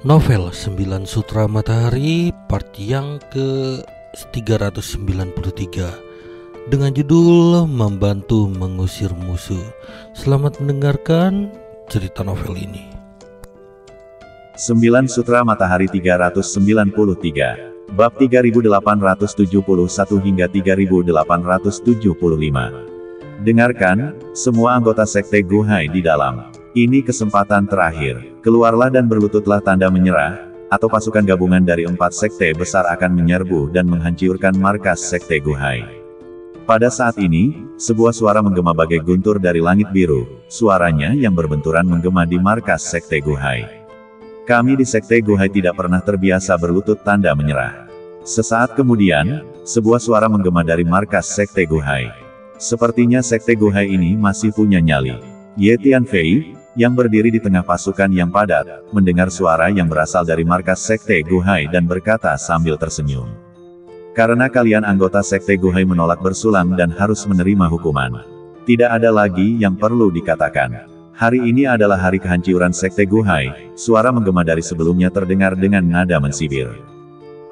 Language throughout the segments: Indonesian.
Novel 9 Sutra Matahari part yang ke-393 dengan judul Membantu Mengusir Musuh. Selamat mendengarkan cerita novel ini. 9 Sutra Matahari 393, Bab 3871 hingga 3875. Dengarkan, semua anggota Sekte Guhai di dalam. Ini kesempatan terakhir. Keluarlah dan berlututlah tanda menyerah, atau pasukan gabungan dari 4 sekte besar akan menyerbu dan menghancurkan markas Sekte Guhai. Pada saat ini, sebuah suara menggema bagai guntur dari langit biru. Suaranya yang berbenturan menggema di markas Sekte Guhai. Kami di Sekte Guhai tidak pernah terbiasa berlutut tanda menyerah. Sesaat kemudian, sebuah suara menggema dari markas Sekte Guhai. Sepertinya Sekte Guhai ini masih punya nyali. Ye Tianfei, yang berdiri di tengah pasukan yang padat, mendengar suara yang berasal dari markas Sekte Guhai dan berkata sambil tersenyum. Karena kalian anggota Sekte Guhai menolak bersulang dan harus menerima hukuman. Tidak ada lagi yang perlu dikatakan. Hari ini adalah hari kehancuran Sekte Guhai. Suara menggema dari sebelumnya terdengar dengan nada mensibir.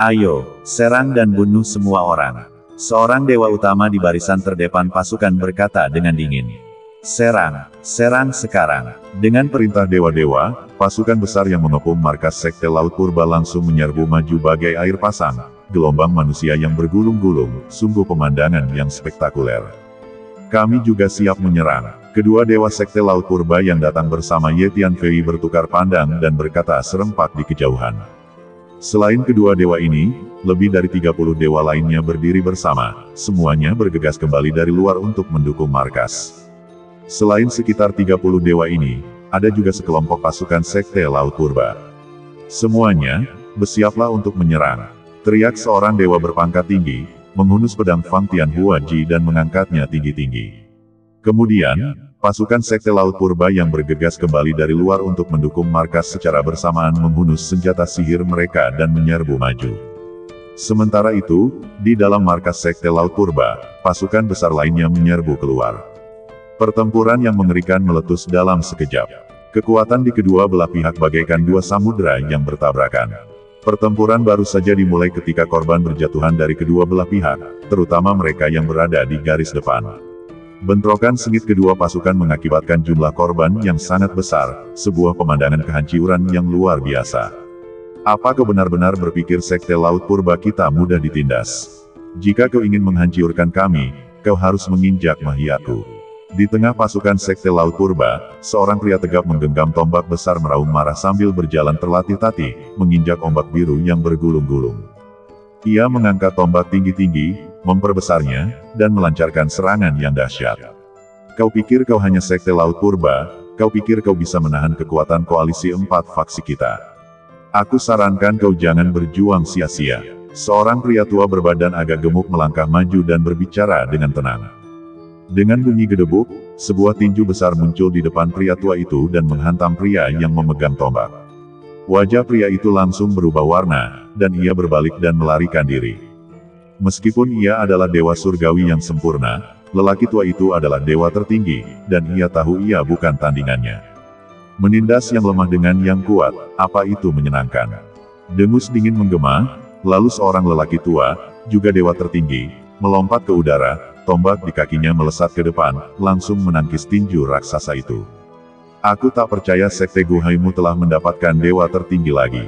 Ayo, serang dan bunuh semua orang. Seorang dewa utama di barisan terdepan pasukan berkata dengan dingin. Serang, serang sekarang. Dengan perintah dewa-dewa, pasukan besar yang mengepung markas Sekte Laut Purba langsung menyerbu maju bagai air pasang. Gelombang manusia yang bergulung-gulung, sungguh pemandangan yang spektakuler. Kami juga siap menyerang. Kedua dewa Sekte Laut Purba yang datang bersama Ye Tianfei bertukar pandang dan berkata serempak di kejauhan. Selain kedua dewa ini, lebih dari 30 dewa lainnya berdiri bersama. Semuanya bergegas kembali dari luar untuk mendukung markas. Selain sekitar 30 dewa ini, ada juga sekelompok pasukan Sekte Laut Purba. Semuanya, bersiaplah untuk menyerang. Teriak seorang dewa berpangkat tinggi, menghunus pedang Fang Tianhua Ji dan mengangkatnya tinggi-tinggi. Kemudian, pasukan Sekte Laut Purba yang bergegas kembali dari luar untuk mendukung markas secara bersamaan menghunus senjata sihir mereka dan menyerbu maju. Sementara itu, di dalam markas Sekte Laut Purba, pasukan besar lainnya menyerbu keluar. Pertempuran yang mengerikan meletus dalam sekejap. Kekuatan di kedua belah pihak bagaikan dua samudera yang bertabrakan. Pertempuran baru saja dimulai ketika korban berjatuhan dari kedua belah pihak, terutama mereka yang berada di garis depan. Bentrokan sengit kedua pasukan mengakibatkan jumlah korban yang sangat besar, sebuah pemandangan kehancuran yang luar biasa. Apa kau benar-benar berpikir Sekte Laut Purba kita mudah ditindas? Jika kau ingin menghancurkan kami, kau harus menginjak mahyaku. Di tengah pasukan Sekte Laut Purba, seorang pria tegap menggenggam tombak besar meraung marah sambil berjalan tertatih-tatih, menginjak ombak biru yang bergulung-gulung. Ia mengangkat tombak tinggi-tinggi, memperbesarnya, dan melancarkan serangan yang dahsyat. Kau pikir kau hanya Sekte Laut Purba, kau pikir kau bisa menahan kekuatan koalisi 4 faksi kita. Aku sarankan kau jangan berjuang sia-sia. Seorang pria tua berbadan agak gemuk melangkah maju dan berbicara dengan tenang. Dengan bunyi gedebuk, sebuah tinju besar muncul di depan pria tua itu dan menghantam pria yang memegang tombak. Wajah pria itu langsung berubah warna, dan ia berbalik dan melarikan diri. Meskipun ia adalah dewa surgawi yang sempurna, lelaki tua itu adalah dewa tertinggi, dan ia tahu ia bukan tandingannya. Menindas yang lemah dengan yang kuat, apa itu menyenangkan? Dengus dingin menggema, lalu seorang lelaki tua, juga dewa tertinggi, melompat ke udara. Tombak di kakinya melesat ke depan, langsung menangkis tinju raksasa itu. Aku tak percaya Sekte Guhaimu telah mendapatkan dewa tertinggi lagi.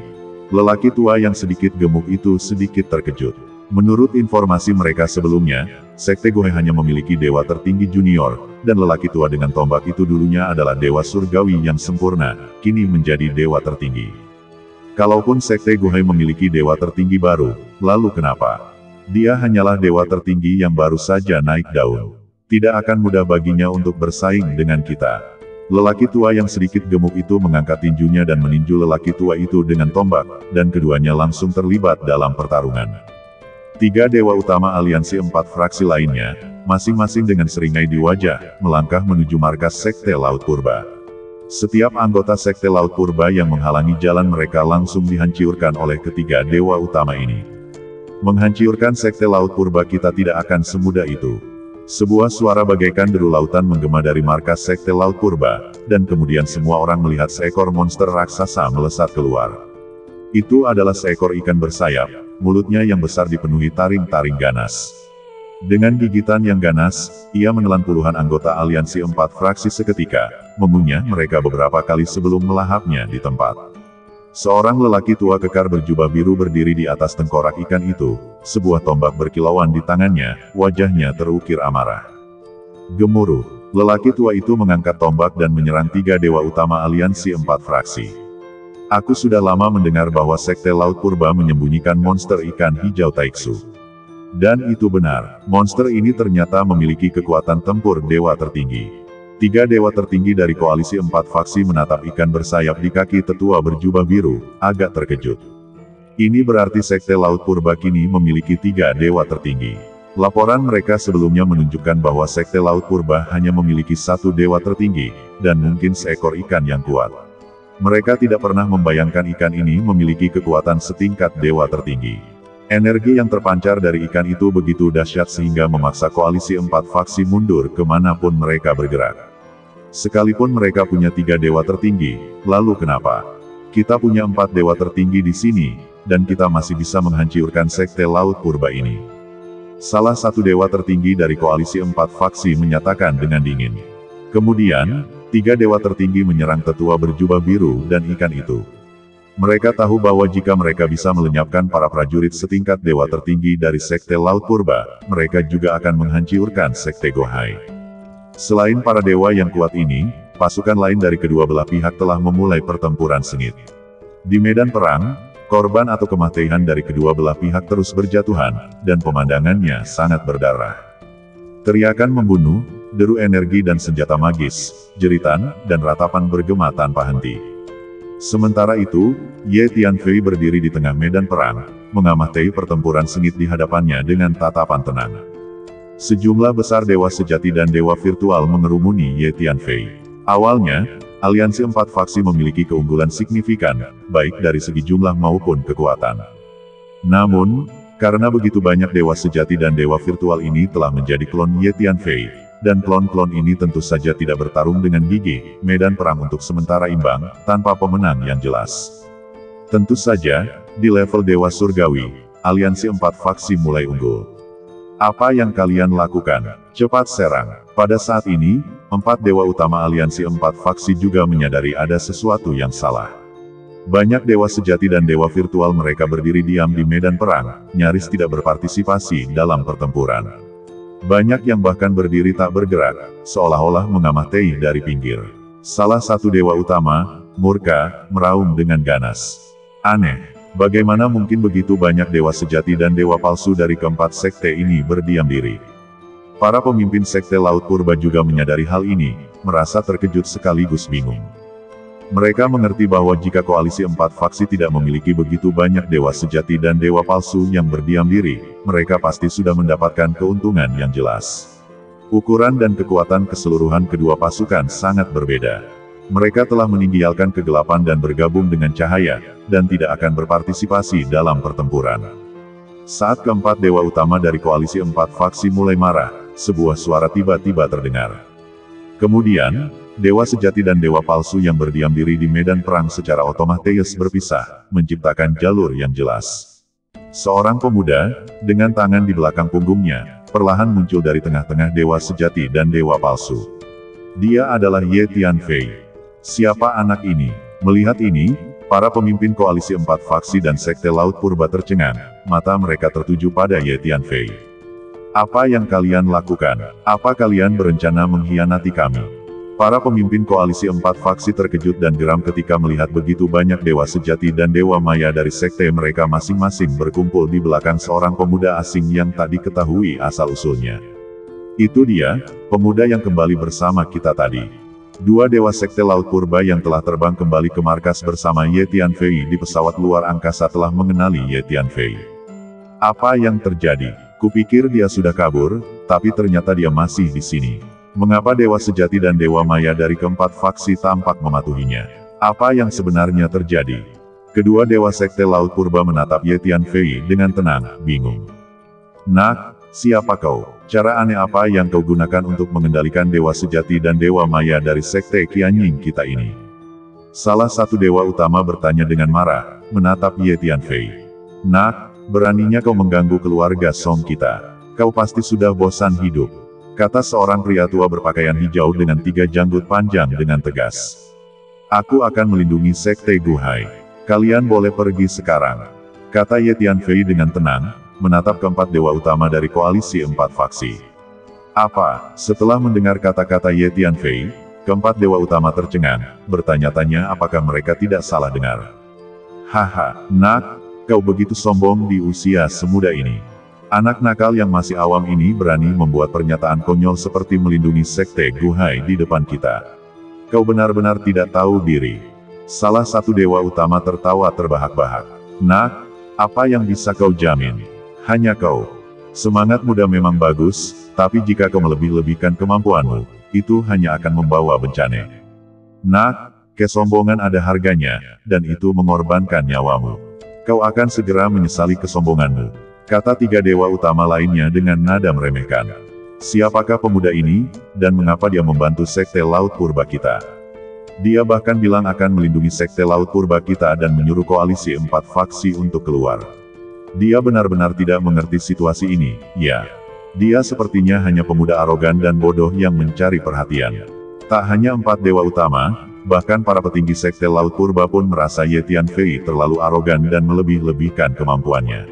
Lelaki tua yang sedikit gemuk itu sedikit terkejut. Menurut informasi mereka sebelumnya, Sekte Guhai hanya memiliki dewa tertinggi junior, dan lelaki tua dengan tombak itu dulunya adalah dewa surgawi yang sempurna, kini menjadi dewa tertinggi. Kalaupun Sekte Guhai memiliki dewa tertinggi baru, lalu kenapa? Dia hanyalah dewa tertinggi yang baru saja naik daun. Tidak akan mudah baginya untuk bersaing dengan kita. Lelaki tua yang sedikit gemuk itu mengangkat tinjunya dan meninju lelaki tua itu dengan tombak, dan keduanya langsung terlibat dalam pertarungan. 3 dewa utama aliansi 4 fraksi lainnya, masing-masing dengan seringai di wajah, melangkah menuju markas Sekte Laut Purba. Setiap anggota Sekte Laut Purba yang menghalangi jalan mereka langsung dihancurkan oleh ketiga dewa utama ini. Menghancurkan Sekte Laut Purba kita tidak akan semudah itu. Sebuah suara bagaikan deru lautan menggema dari markas Sekte Laut Purba, dan kemudian semua orang melihat seekor monster raksasa melesat keluar. Itu adalah seekor ikan bersayap, mulutnya yang besar dipenuhi taring-taring ganas. Dengan gigitan yang ganas, ia menelan puluhan anggota aliansi 4 fraksi seketika, mengunyah mereka beberapa kali sebelum melahapnya di tempat. Seorang lelaki tua kekar berjubah biru berdiri di atas tengkorak ikan itu, sebuah tombak berkilauan di tangannya, wajahnya terukir amarah. Gemuruh, lelaki tua itu mengangkat tombak dan menyerang 3 dewa utama aliansi 4 fraksi. Aku sudah lama mendengar bahwa Sekte Laut Purba menyembunyikan monster ikan hijau Taiksu. Dan itu benar, monster ini ternyata memiliki kekuatan tempur dewa tertinggi. 3 dewa tertinggi dari koalisi 4 faksi menatap ikan bersayap di kaki tetua berjubah biru, agak terkejut. Ini berarti Sekte Laut Purba kini memiliki 3 dewa tertinggi. Laporan mereka sebelumnya menunjukkan bahwa Sekte Laut Purba hanya memiliki 1 dewa tertinggi, dan mungkin seekor ikan yang kuat. Mereka tidak pernah membayangkan ikan ini memiliki kekuatan setingkat dewa tertinggi. Energi yang terpancar dari ikan itu begitu dahsyat sehingga memaksa koalisi 4 faksi mundur kemanapun mereka bergerak. Sekalipun mereka punya 3 dewa tertinggi, lalu kenapa? Kita punya 4 dewa tertinggi di sini, dan kita masih bisa menghancurkan Sekte Laut Purba ini. Salah satu dewa tertinggi dari koalisi 4 faksi menyatakan dengan dingin. Kemudian, 3 dewa tertinggi menyerang tetua berjubah biru dan ikan itu. Mereka tahu bahwa jika mereka bisa melenyapkan para prajurit setingkat dewa tertinggi dari Sekte Laut Purba, mereka juga akan menghancurkan Sekte Gohai. Selain para dewa yang kuat ini, pasukan lain dari kedua belah pihak telah memulai pertempuran sengit. Di medan perang, korban atau kematian dari kedua belah pihak terus berjatuhan, dan pemandangannya sangat berdarah. Teriakan membunuh, deru energi dan senjata magis, jeritan, dan ratapan bergema tanpa henti. Sementara itu, Ye Tianfei berdiri di tengah medan perang, mengamati pertempuran sengit di hadapannya dengan tatapan tenang. Sejumlah besar dewa sejati dan dewa virtual mengerumuni Ye Tianfei. Awalnya, aliansi 4 faksi memiliki keunggulan signifikan, baik dari segi jumlah maupun kekuatan. Namun, karena begitu banyak dewa sejati dan dewa virtual ini telah menjadi klon Ye Tianfei, dan klon-klon ini tentu saja tidak bertarung dengan gigih, medan perang untuk sementara imbang, tanpa pemenang yang jelas. Tentu saja, di level dewa surgawi, aliansi 4 faksi mulai unggul. Apa yang kalian lakukan? Cepat serang. Pada saat ini, 4 dewa utama aliansi 4 faksi juga menyadari ada sesuatu yang salah. Banyak dewa sejati dan dewa virtual mereka berdiri diam di medan perang, nyaris tidak berpartisipasi dalam pertempuran. Banyak yang bahkan berdiri tak bergerak, seolah-olah mengamati dari pinggir. Salah satu dewa utama, murka, meraung dengan ganas. Aneh, bagaimana mungkin begitu banyak dewa sejati dan dewa palsu dari keempat sekte ini berdiam diri? Para pemimpin Sekte Laut Purba juga menyadari hal ini, merasa terkejut sekaligus bingung. Mereka mengerti bahwa jika koalisi 4 faksi tidak memiliki begitu banyak dewa sejati dan dewa palsu yang berdiam diri, mereka pasti sudah mendapatkan keuntungan yang jelas. Ukuran dan kekuatan keseluruhan kedua pasukan sangat berbeda. Mereka telah meninggalkan kegelapan dan bergabung dengan cahaya, dan tidak akan berpartisipasi dalam pertempuran. Saat keempat dewa utama dari koalisi 4 faksi mulai marah, sebuah suara tiba-tiba terdengar. Kemudian, dewa sejati dan dewa palsu yang berdiam diri di medan perang secara otomatis berpisah, menciptakan jalur yang jelas. Seorang pemuda, dengan tangan di belakang punggungnya, perlahan muncul dari tengah-tengah dewa sejati dan dewa palsu. Dia adalah Ye Tianfei. Siapa anak ini? Melihat ini, para pemimpin koalisi 4 faksi dan Sekte Laut Purba tercengang, mata mereka tertuju pada Ye Tianfei. Apa yang kalian lakukan? Apa kalian berencana mengkhianati kami? Para pemimpin koalisi 4 faksi terkejut dan geram ketika melihat begitu banyak dewa sejati dan dewa maya dari sekte mereka masing-masing berkumpul di belakang seorang pemuda asing yang tak diketahui asal-usulnya. Itu dia, pemuda yang kembali bersama kita tadi. 2 dewa Sekte Laut Purba yang telah terbang kembali ke markas bersama Ye Tianfei di pesawat luar angkasa telah mengenali Ye Tianfei. Apa yang terjadi? Kupikir dia sudah kabur, tapi ternyata dia masih di sini. Mengapa dewa sejati dan dewa maya dari keempat faksi tampak mematuhinya? Apa yang sebenarnya terjadi? Kedua dewa Sekte Laut Purba menatap Ye Tianfei dengan tenang, bingung. Nak, siapa kau? Cara aneh apa yang kau gunakan untuk mengendalikan dewa sejati dan dewa maya dari Sekte Qianying kita ini? Salah satu dewa utama bertanya dengan marah, menatap Ye Tianfei. "Nak, beraninya kau mengganggu keluarga Song kita. Kau pasti sudah bosan hidup," kata seorang pria tua berpakaian hijau dengan 3 janggut panjang dengan tegas. "Aku akan melindungi Sekte Guhai. Kalian boleh pergi sekarang," kata Ye Tianfei dengan tenang, menatap keempat dewa utama dari koalisi 4 faksi. "Apa?" Setelah mendengar kata-kata Ye Tianfei, keempat dewa utama tercengang, bertanya-tanya apakah mereka tidak salah dengar. "Haha, nak, kau begitu sombong di usia semuda ini. Anak nakal yang masih awam ini berani membuat pernyataan konyol seperti melindungi Sekte Guhai di depan kita. Kau benar-benar tidak tahu diri." Salah satu dewa utama tertawa terbahak-bahak. "Nak, apa yang bisa kau jamin? Hanya kau. Semangat muda memang bagus, tapi jika kau melebih-lebihkan kemampuanmu, itu hanya akan membawa bencana. Nak, kesombongan ada harganya, dan itu mengorbankan nyawamu. Kau akan segera menyesali kesombonganmu," kata 3 dewa utama lainnya dengan nada meremehkan. "Siapakah pemuda ini, dan mengapa dia membantu Sekte Laut Purba kita? Dia bahkan bilang akan melindungi Sekte Laut Purba kita dan menyuruh koalisi 4 faksi untuk keluar. Dia benar-benar tidak mengerti situasi ini, ya. Dia sepertinya hanya pemuda arogan dan bodoh yang mencari perhatian." Tak hanya 4 dewa utama, bahkan para petinggi Sekte Laut Purba pun merasa Ye Tianfei terlalu arogan dan melebih-lebihkan kemampuannya.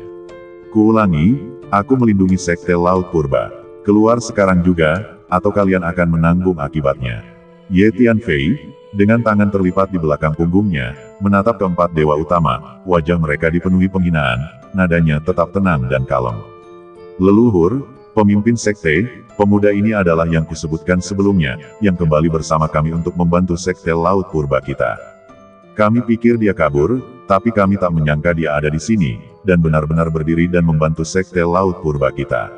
"Kuulangi, aku melindungi Sekte Laut Purba. Keluar sekarang juga, atau kalian akan menanggung akibatnya." Ye Tianfei, dengan tangan terlipat di belakang punggungnya, menatap keempat dewa utama, wajah mereka dipenuhi penghinaan, nadanya tetap tenang dan kalem. "Leluhur, pemimpin sekte, pemuda ini adalah yang kusebutkan sebelumnya, yang kembali bersama kami untuk membantu Sekte Laut Purba kita. Kami pikir dia kabur, tapi kami tak menyangka dia ada di sini, dan benar-benar berdiri dan membantu Sekte Laut Purba kita."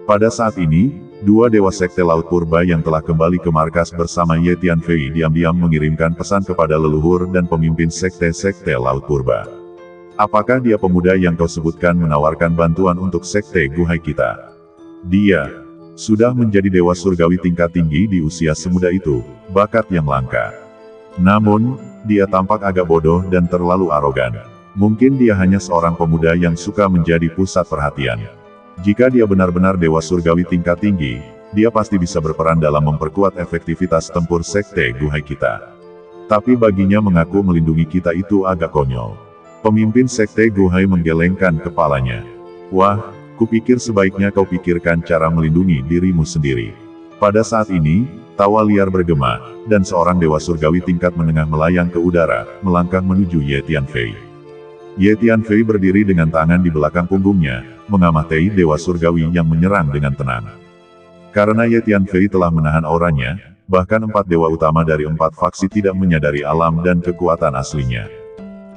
Pada saat ini, 2 dewa Sekte Laut Purba yang telah kembali ke markas bersama Ye Tianfei diam-diam mengirimkan pesan kepada leluhur dan pemimpin Sekte Laut Purba. "Apakah dia pemuda yang kau sebutkan menawarkan bantuan untuk Sekte Guhai kita? Dia sudah menjadi dewa surgawi tingkat tinggi di usia semuda itu, bakat yang langka. Namun, dia tampak agak bodoh dan terlalu arogan. Mungkin dia hanya seorang pemuda yang suka menjadi pusat perhatian. Jika dia benar-benar dewa surgawi tingkat tinggi, dia pasti bisa berperan dalam memperkuat efektivitas tempur Sekte Guhai kita. Tapi baginya mengaku melindungi kita itu agak konyol." Pemimpin Sekte Guhai menggelengkan kepalanya. "Wah, kupikir sebaiknya kau pikirkan cara melindungi dirimu sendiri." Pada saat ini, tawa liar bergema, dan seorang dewa surgawi tingkat menengah melayang ke udara, melangkah menuju Ye Tianfei. Ye Tianfei berdiri dengan tangan di belakang punggungnya, mengamati dewa surgawi yang menyerang dengan tenang. Karena Ye Tianfei telah menahan auranya, bahkan 4 dewa utama dari 4 faksi tidak menyadari alam dan kekuatan aslinya.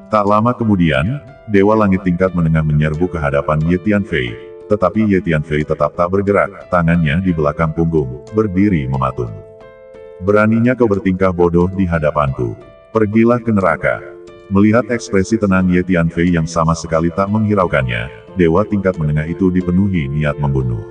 Tak lama kemudian, dewa langit tingkat menengah menyerbu ke hadapan Ye Tianfei, tetapi Ye Tianfei tetap tak bergerak, tangannya di belakang punggung, berdiri mematung. "Beraninya kau bertingkah bodoh di hadapanku. Pergilah ke neraka." Melihat ekspresi tenang Ye Tianfei yang sama sekali tak menghiraukannya, dewa tingkat menengah itu dipenuhi niat membunuh.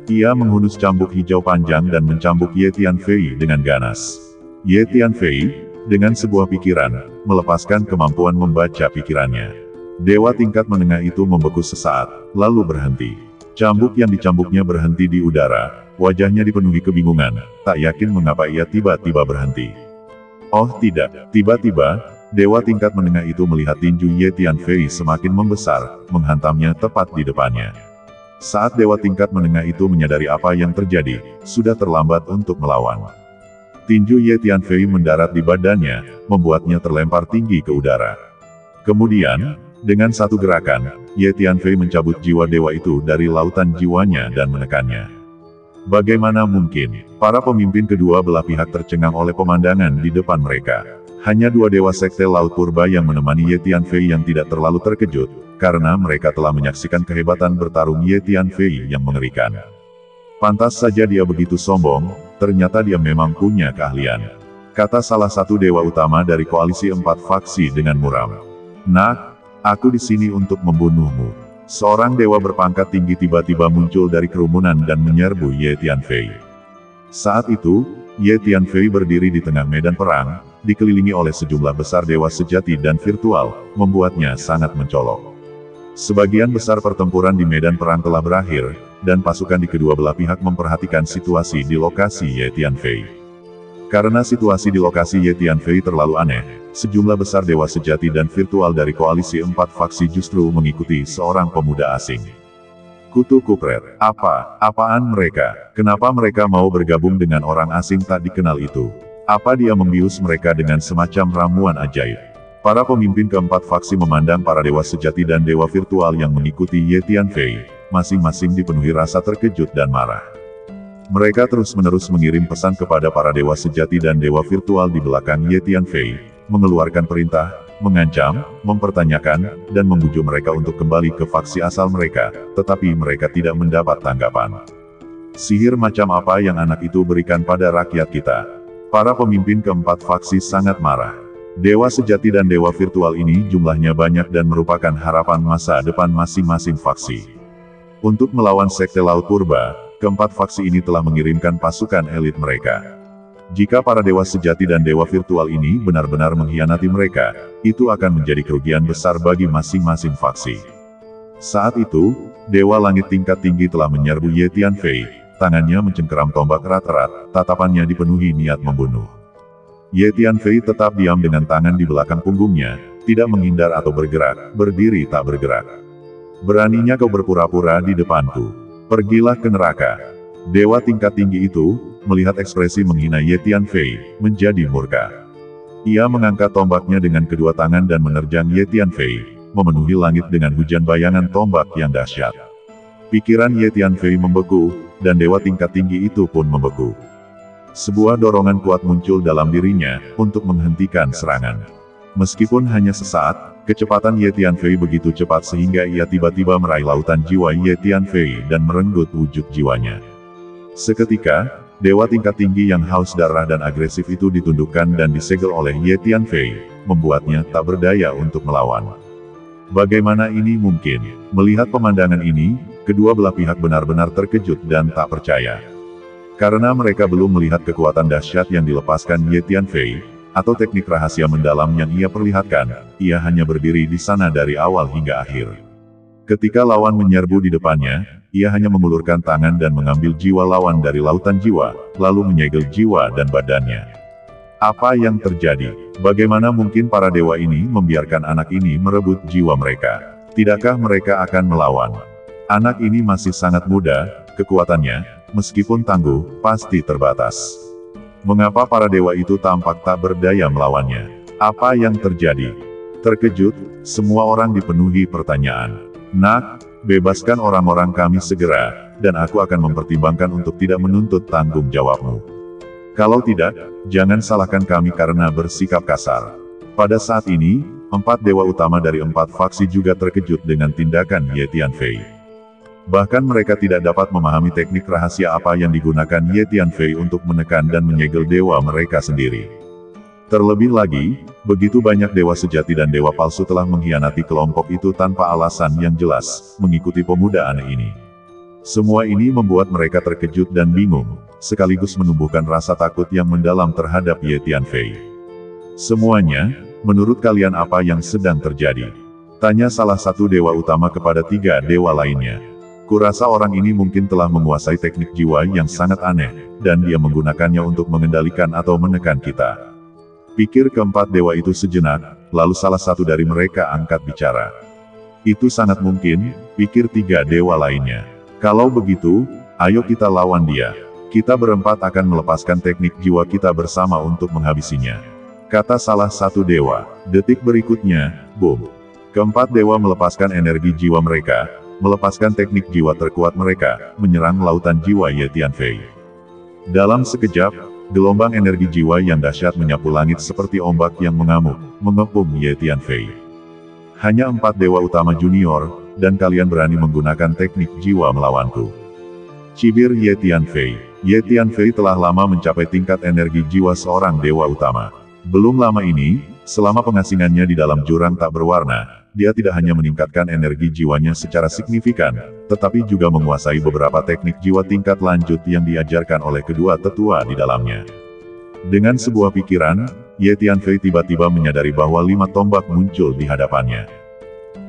Ia menghunus cambuk hijau panjang dan mencambuk Ye Tianfei dengan ganas. Ye Tianfei, dengan sebuah pikiran, melepaskan kemampuan membaca pikirannya. Dewa tingkat menengah itu membeku sesaat, lalu berhenti. Cambuk yang dicambuknya berhenti di udara, wajahnya dipenuhi kebingungan, tak yakin mengapa ia tiba-tiba berhenti. Oh tidak, tiba-tiba, dewa tingkat menengah itu melihat tinju Ye Tianfei semakin membesar, menghantamnya tepat di depannya. Saat dewa tingkat menengah itu menyadari apa yang terjadi, sudah terlambat untuk melawan. Tinju Ye Tianfei mendarat di badannya, membuatnya terlempar tinggi ke udara. Kemudian, dengan satu gerakan, Ye Tianfei mencabut jiwa dewa itu dari lautan jiwanya dan menekannya. Bagaimana mungkin, para pemimpin kedua belah pihak tercengang oleh pemandangan di depan mereka. Hanya 2 dewa Sekte Laut Purba yang menemani Ye Tianfei yang tidak terlalu terkejut, karena mereka telah menyaksikan kehebatan bertarung Ye Tianfei yang mengerikan. Pantas saja dia begitu sombong, ternyata dia memang punya keahlian, kata salah satu dewa utama dari koalisi 4 faksi dengan muram. "Nak, aku di sini untuk membunuhmu." Seorang dewa berpangkat tinggi tiba-tiba muncul dari kerumunan dan menyerbu Ye Tianfei. Saat itu, Ye Tianfei berdiri di tengah medan perang, dikelilingi oleh sejumlah besar dewa sejati dan virtual, membuatnya sangat mencolok. Sebagian besar pertempuran di medan perang telah berakhir, dan pasukan di kedua belah pihak memperhatikan situasi di lokasi Ye Tianfei. Karena situasi di lokasi Ye Tianfei terlalu aneh, sejumlah besar dewa sejati dan virtual dari koalisi 4 faksi justru mengikuti seorang pemuda asing. Kutu kupret, apaan mereka? Kenapa mereka mau bergabung dengan orang asing tak dikenal itu? Apa dia membius mereka dengan semacam ramuan ajaib? Para pemimpin keempat faksi memandang para dewa sejati dan dewa virtual yang mengikuti Ye Tianfei, masing-masing dipenuhi rasa terkejut dan marah. Mereka terus-menerus mengirim pesan kepada para dewa sejati dan dewa virtual di belakang Ye Tianfei, mengeluarkan perintah, mengancam, mempertanyakan, dan membujuk mereka untuk kembali ke faksi asal mereka, tetapi mereka tidak mendapat tanggapan. Sihir macam apa yang anak itu berikan pada rakyat kita? Para pemimpin keempat faksi sangat marah. Dewa sejati dan dewa virtual ini jumlahnya banyak dan merupakan harapan masa depan masing-masing faksi. Untuk melawan Sekte Laut Purba, keempat faksi ini telah mengirimkan pasukan elit mereka. Jika para dewa sejati dan dewa virtual ini benar-benar mengkhianati mereka, itu akan menjadi kerugian besar bagi masing-masing faksi. Saat itu, Dewa Langit tingkat tinggi telah menyerbu Ye Tianfei, tangannya mencengkeram tombak erat-erat, tatapannya dipenuhi niat membunuh. Ye Tianfei tetap diam dengan tangan di belakang punggungnya, tidak menghindar atau bergerak, berdiri tak bergerak. Beraninya kau berpura-pura di depanku. Pergilah ke neraka. Dewa tingkat tinggi itu, melihat ekspresi menghina Ye Tianfei, menjadi murka. Ia mengangkat tombaknya dengan kedua tangan dan menerjang Ye Tianfei, memenuhi langit dengan hujan bayangan tombak yang dahsyat. Pikiran Ye Tianfei membeku, dan dewa tingkat tinggi itu pun membeku. Sebuah dorongan kuat muncul dalam dirinya, untuk menghentikan serangan. Meskipun hanya sesaat, kecepatan Ye Tianfei begitu cepat sehingga ia tiba-tiba meraih lautan jiwa Ye Tianfei dan merenggut wujud jiwanya. Seketika, dewa tingkat tinggi yang haus darah dan agresif itu ditundukkan dan disegel oleh Ye Tianfei, membuatnya tak berdaya untuk melawan. Bagaimana ini mungkin? Melihat pemandangan ini, kedua belah pihak benar-benar terkejut dan tak percaya. Karena mereka belum melihat kekuatan dahsyat yang dilepaskan Ye Tianfei, atau teknik rahasia mendalam yang ia perlihatkan, ia hanya berdiri di sana dari awal hingga akhir. Ketika lawan menyerbu di depannya, ia hanya mengulurkan tangan dan mengambil jiwa lawan dari lautan jiwa, lalu menyegel jiwa dan badannya. Apa yang terjadi? Bagaimana mungkin para dewa ini membiarkan anak ini merebut jiwa mereka? Tidakkah mereka akan melawan? Anak ini masih sangat muda, kekuatannya, meskipun tangguh, pasti terbatas. Mengapa para dewa itu tampak tak berdaya melawannya? Apa yang terjadi? Terkejut, semua orang dipenuhi pertanyaan. Nak, bebaskan orang-orang kami segera, dan aku akan mempertimbangkan untuk tidak menuntut tanggung jawabmu. Kalau tidak, jangan salahkan kami karena bersikap kasar. Pada saat ini, 4 dewa utama dari 4 faksi juga terkejut dengan tindakan Ye Tianfei. Bahkan mereka tidak dapat memahami teknik rahasia apa yang digunakan Ye Tianfei untuk menekan dan menyegel dewa mereka sendiri. Terlebih lagi, begitu banyak dewa sejati dan dewa palsu telah mengkhianati kelompok itu tanpa alasan yang jelas, mengikuti pemuda aneh ini. Semua ini membuat mereka terkejut dan bingung, sekaligus menumbuhkan rasa takut yang mendalam terhadap Ye Tianfei. Semuanya, menurut kalian apa yang sedang terjadi? Tanya salah satu dewa utama kepada 3 dewa lainnya. Kurasa orang ini mungkin telah menguasai teknik jiwa yang sangat aneh, dan dia menggunakannya untuk mengendalikan atau menekan kita. Pikir keempat dewa itu sejenak, lalu salah satu dari mereka angkat bicara. Itu sangat mungkin, pikir 3 dewa lainnya. Kalau begitu, ayo kita lawan dia. Kita berempat akan melepaskan teknik jiwa kita bersama untuk menghabisinya. Kata salah satu dewa. Detik berikutnya, boom. Keempat dewa melepaskan energi jiwa mereka, melepaskan teknik jiwa terkuat mereka, menyerang lautan jiwa Ye Tianfei. Dalam sekejap, gelombang energi jiwa yang dahsyat menyapu langit seperti ombak yang mengamuk, mengepung Ye Tianfei. Hanya 4 dewa utama junior, dan kalian berani menggunakan teknik jiwa melawanku. Cibir Ye Tianfei. Ye Tianfei telah lama mencapai tingkat energi jiwa seorang dewa utama. Belum lama ini, selama pengasingannya di dalam jurang tak berwarna, dia tidak hanya meningkatkan energi jiwanya secara signifikan, tetapi juga menguasai beberapa teknik jiwa tingkat lanjut yang diajarkan oleh kedua tetua di dalamnya. Dengan sebuah pikiran, Ye Tianfei tiba-tiba menyadari bahwa 5 tombak muncul di hadapannya.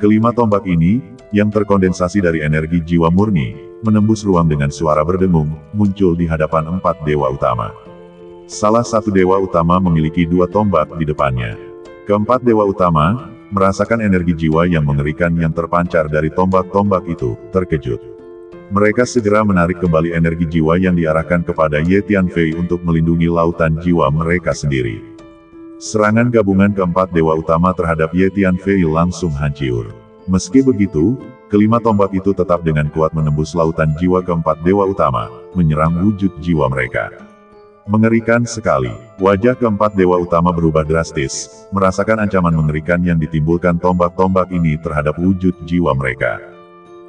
Kelima tombak ini, yang terkondensasi dari energi jiwa murni, menembus ruang dengan suara berdengung, muncul di hadapan 4 dewa utama. Salah satu dewa utama memiliki 2 tombak di depannya. Keempat dewa utama, merasakan energi jiwa yang mengerikan yang terpancar dari tombak-tombak itu, terkejut. Mereka segera menarik kembali energi jiwa yang diarahkan kepada Ye Tianfei untuk melindungi lautan jiwa mereka sendiri. Serangan gabungan keempat dewa utama terhadap Ye Tianfei langsung hancur. Meski begitu, kelima tombak itu tetap dengan kuat menembus lautan jiwa keempat dewa utama, menyerang wujud jiwa mereka. Mengerikan sekali, wajah keempat dewa utama berubah drastis, merasakan ancaman mengerikan yang ditimbulkan tombak-tombak ini terhadap wujud jiwa mereka.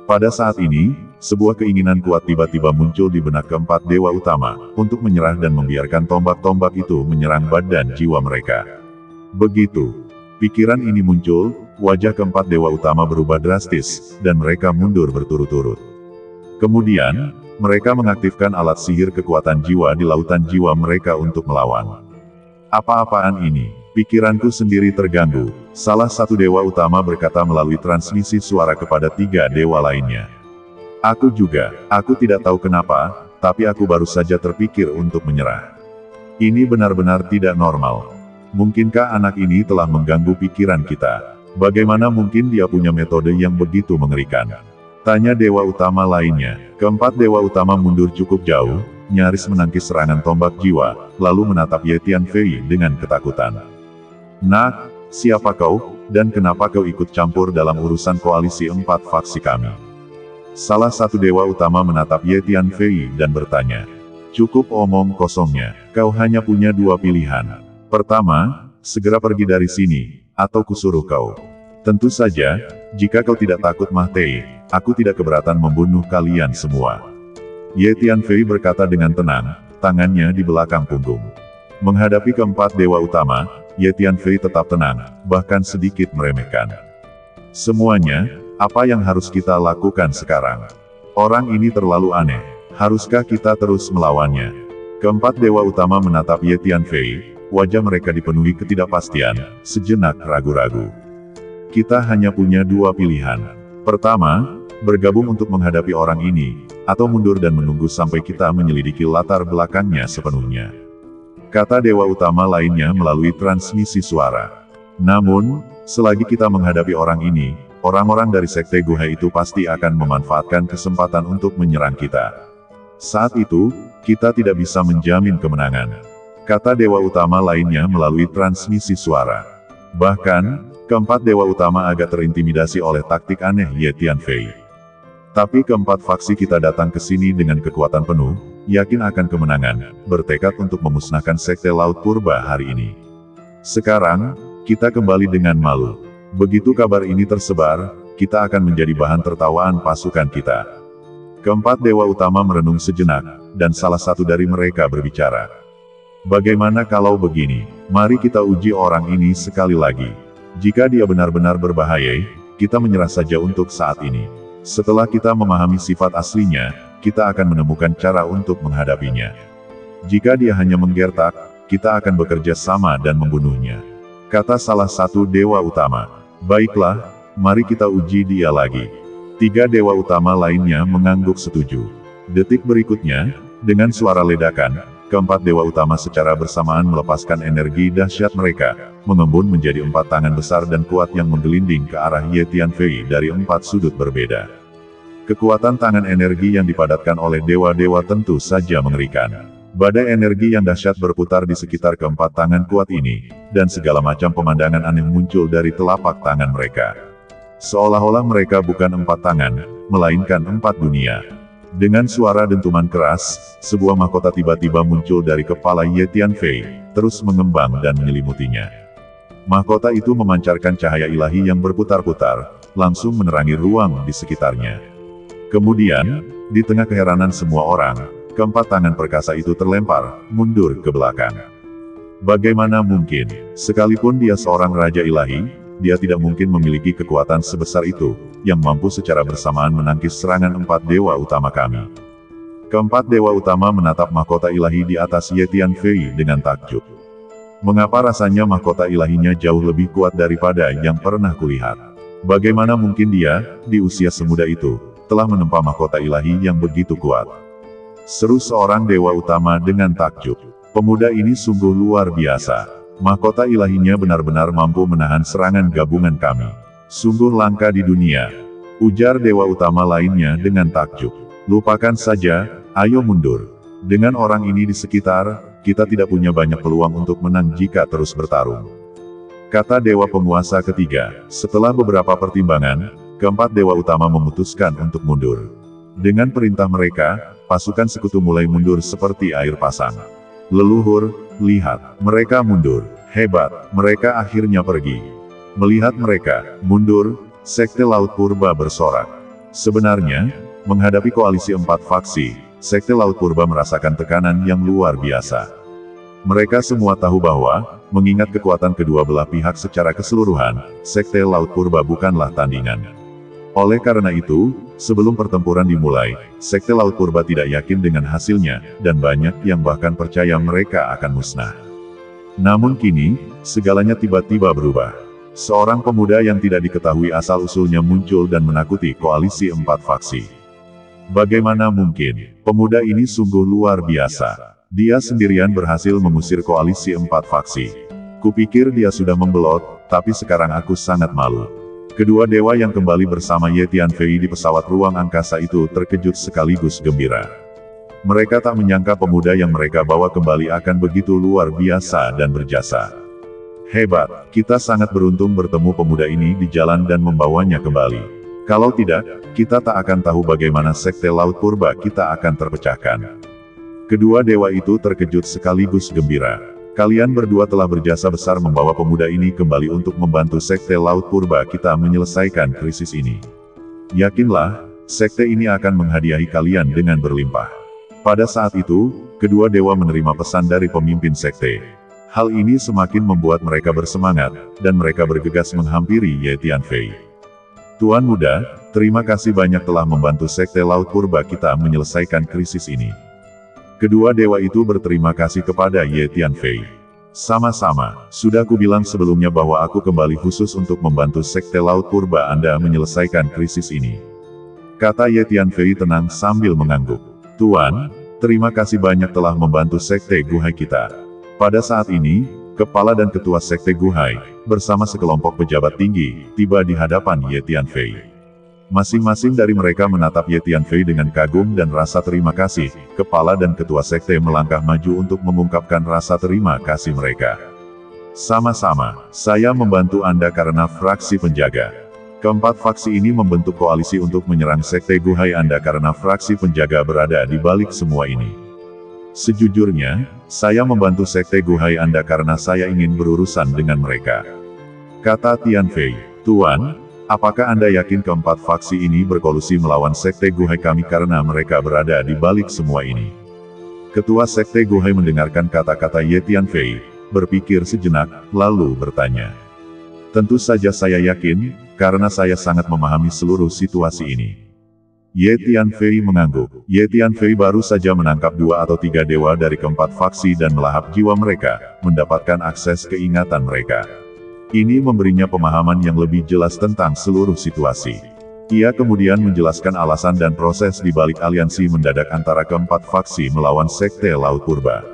Pada saat ini, sebuah keinginan kuat tiba-tiba muncul di benak keempat dewa utama, untuk menyerah dan membiarkan tombak-tombak itu menyerang badan jiwa mereka. Begitu pikiran ini muncul, wajah keempat dewa utama berubah drastis, dan mereka mundur berturut-turut. Kemudian, mereka mengaktifkan alat sihir kekuatan jiwa di lautan jiwa mereka untuk melawan. Apa-apaan ini? Pikiranku sendiri terganggu. Salah satu dewa utama berkata melalui transmisi suara kepada 3 dewa lainnya. Aku juga, aku tidak tahu kenapa, tapi aku baru saja terpikir untuk menyerah. Ini benar-benar tidak normal. Mungkinkah anak ini telah mengganggu pikiran kita? Bagaimana mungkin dia punya metode yang begitu mengerikan? Tanya dewa utama lainnya. Keempat dewa utama mundur cukup jauh, nyaris menangkis serangan tombak jiwa, lalu menatap Ye Tianfei dengan ketakutan. Nak, siapa kau, dan kenapa kau ikut campur dalam urusan koalisi 4 faksi kami? Salah satu dewa utama menatap Ye Tianfei dan bertanya. Cukup omong kosongnya, kau hanya punya 2 pilihan. Pertama, segera pergi dari sini, atau kusuruh kau. Tentu saja, jika kau tidak takut mati, aku tidak keberatan membunuh kalian semua. Ye Tianfei berkata dengan tenang, tangannya di belakang punggung. Menghadapi keempat dewa utama, Ye Tianfei tetap tenang, bahkan sedikit meremehkan. Semuanya, apa yang harus kita lakukan sekarang? Orang ini terlalu aneh, haruskah kita terus melawannya? Keempat dewa utama menatap Ye Tianfei, wajah mereka dipenuhi ketidakpastian, sejenak ragu-ragu. Kita hanya punya 2 pilihan. Pertama, bergabung untuk menghadapi orang ini, atau mundur dan menunggu sampai kita menyelidiki latar belakangnya sepenuhnya. Kata dewa utama lainnya melalui transmisi suara. Namun, selagi kita menghadapi orang ini, orang-orang dari Sekte Guhai itu pasti akan memanfaatkan kesempatan untuk menyerang kita. Saat itu, kita tidak bisa menjamin kemenangan. Kata dewa utama lainnya melalui transmisi suara. Bahkan, keempat dewa utama agak terintimidasi oleh taktik aneh Ye Tianfei. Tapi keempat faksi kita datang ke sini dengan kekuatan penuh, yakin akan kemenangan, bertekad untuk memusnahkan Sekte Laut Purba hari ini. Sekarang, kita kembali dengan malu. Begitu kabar ini tersebar, kita akan menjadi bahan tertawaan pasukan kita. Keempat dewa utama merenung sejenak, dan salah satu dari mereka berbicara. Bagaimana kalau begini? Mari kita uji orang ini sekali lagi. Jika dia benar-benar berbahaya, kita menyerah saja untuk saat ini. Setelah kita memahami sifat aslinya, kita akan menemukan cara untuk menghadapinya. Jika dia hanya menggertak, kita akan bekerja sama dan membunuhnya. Kata salah satu dewa utama. Baiklah, mari kita uji dia lagi. 3 dewa utama lainnya mengangguk setuju. Detik berikutnya, dengan suara ledakan, keempat dewa utama secara bersamaan melepaskan energi dahsyat mereka, mengembun menjadi 4 tangan besar dan kuat yang menggelinding ke arah Ye Tianfei dari 4 sudut berbeda. Kekuatan tangan energi yang dipadatkan oleh dewa-dewa tentu saja mengerikan. Badai energi yang dahsyat berputar di sekitar keempat tangan kuat ini, dan segala macam pemandangan aneh muncul dari telapak tangan mereka. Seolah-olah mereka bukan 4 tangan, melainkan 4 dunia. Dengan suara dentuman keras, sebuah mahkota tiba-tiba muncul dari kepala Ye Tianfei, terus mengembang dan menyelimutinya. Mahkota itu memancarkan cahaya ilahi yang berputar-putar, langsung menerangi ruang di sekitarnya. Kemudian, di tengah keheranan semua orang, keempat tangan perkasa itu terlempar, mundur ke belakang. Bagaimana mungkin, sekalipun dia seorang raja ilahi, dia tidak mungkin memiliki kekuatan sebesar itu, yang mampu secara bersamaan menangkis serangan 4 dewa utama kami. Keempat dewa utama menatap mahkota ilahi di atas Ye Tianfei dengan takjub. Mengapa rasanya mahkota ilahinya jauh lebih kuat daripada yang pernah kulihat? Bagaimana mungkin dia, di usia semuda itu, telah menempa mahkota ilahi yang begitu kuat? Seru seorang dewa utama dengan takjub. Pemuda ini sungguh luar biasa. Mahkota ilahinya benar-benar mampu menahan serangan gabungan kami. Sungguh langka di dunia, ujar dewa utama lainnya dengan takjub. Lupakan saja, ayo mundur. Dengan orang ini di sekitar, kita tidak punya banyak peluang untuk menang jika terus bertarung. Kata dewa penguasa ketiga. Setelah beberapa pertimbangan, keempat dewa utama memutuskan untuk mundur. Dengan perintah mereka, pasukan sekutu mulai mundur seperti air pasang. Leluhur, lihat, mereka mundur. Hebat, mereka akhirnya pergi. Melihat mereka mundur, Sekte Laut Purba bersorak. Sebenarnya, menghadapi koalisi 4 faksi, Sekte Laut Purba merasakan tekanan yang luar biasa. Mereka semua tahu bahwa, mengingat kekuatan kedua belah pihak secara keseluruhan, Sekte Laut Purba bukanlah tandingan. Oleh karena itu, sebelum pertempuran dimulai, Sekte Laut Purba tidak yakin dengan hasilnya, dan banyak yang bahkan percaya mereka akan musnah. Namun kini, segalanya tiba-tiba berubah. Seorang pemuda yang tidak diketahui asal-usulnya muncul dan menakuti koalisi 4 faksi. Bagaimana mungkin? Pemuda ini sungguh luar biasa. Dia sendirian berhasil mengusir koalisi 4 faksi. Kupikir dia sudah membelot, tapi sekarang aku sangat malu. Kedua dewa yang kembali bersama Ye Tianfei di pesawat ruang angkasa itu terkejut sekaligus gembira. Mereka tak menyangka pemuda yang mereka bawa kembali akan begitu luar biasa dan berjasa. Hebat, kita sangat beruntung bertemu pemuda ini di jalan dan membawanya kembali. Kalau tidak, kita tak akan tahu bagaimana Sekte Laut Purba kita akan terpecahkan. Kedua dewa itu terkejut sekaligus gembira. Kalian berdua telah berjasa besar membawa pemuda ini kembali untuk membantu Sekte Laut Purba kita menyelesaikan krisis ini. Yakinlah, sekte ini akan menghadiahi kalian dengan berlimpah. Pada saat itu, kedua dewa menerima pesan dari pemimpin sekte. Hal ini semakin membuat mereka bersemangat, dan mereka bergegas menghampiri Ye Tianfei. Tuan Muda, terima kasih banyak telah membantu Sekte Laut Purba kita menyelesaikan krisis ini. Kedua dewa itu berterima kasih kepada Ye Tianfei. Sama-sama, sudah kubilang sebelumnya bahwa aku kembali khusus untuk membantu Sekte Laut Purba Anda menyelesaikan krisis ini. Kata Ye Tianfei tenang sambil mengangguk. Tuan, terima kasih banyak telah membantu Sekte Guhai kita. Pada saat ini, kepala dan ketua Sekte Guhai, bersama sekelompok pejabat tinggi, tiba di hadapan Ye Tianfei. Masing-masing dari mereka menatap Ye Tianfei dengan kagum dan rasa terima kasih. Kepala dan ketua sekte melangkah maju untuk mengungkapkan rasa terima kasih mereka. Sama-sama, saya membantu Anda karena fraksi penjaga. Keempat faksi ini membentuk koalisi untuk menyerang Sekte Guhai Anda karena fraksi penjaga berada di balik semua ini. Sejujurnya, saya membantu Sekte Guhai Anda karena saya ingin berurusan dengan mereka. Kata Tianfei. Tuan, apakah Anda yakin keempat faksi ini berkolusi melawan Sekte Guhai kami karena mereka berada di balik semua ini? Ketua Sekte Guhai mendengarkan kata-kata Ye Tianfei, berpikir sejenak, lalu bertanya. Tentu saja saya yakin, karena saya sangat memahami seluruh situasi ini. Ye Tianfei mengangguk. Ye Tianfei baru saja menangkap 2 atau 3 dewa dari keempat faksi dan melahap jiwa mereka, mendapatkan akses keingatan mereka. Ini memberinya pemahaman yang lebih jelas tentang seluruh situasi. Ia kemudian menjelaskan alasan dan proses di balik aliansi mendadak antara keempat faksi melawan Sekte Laut Purba.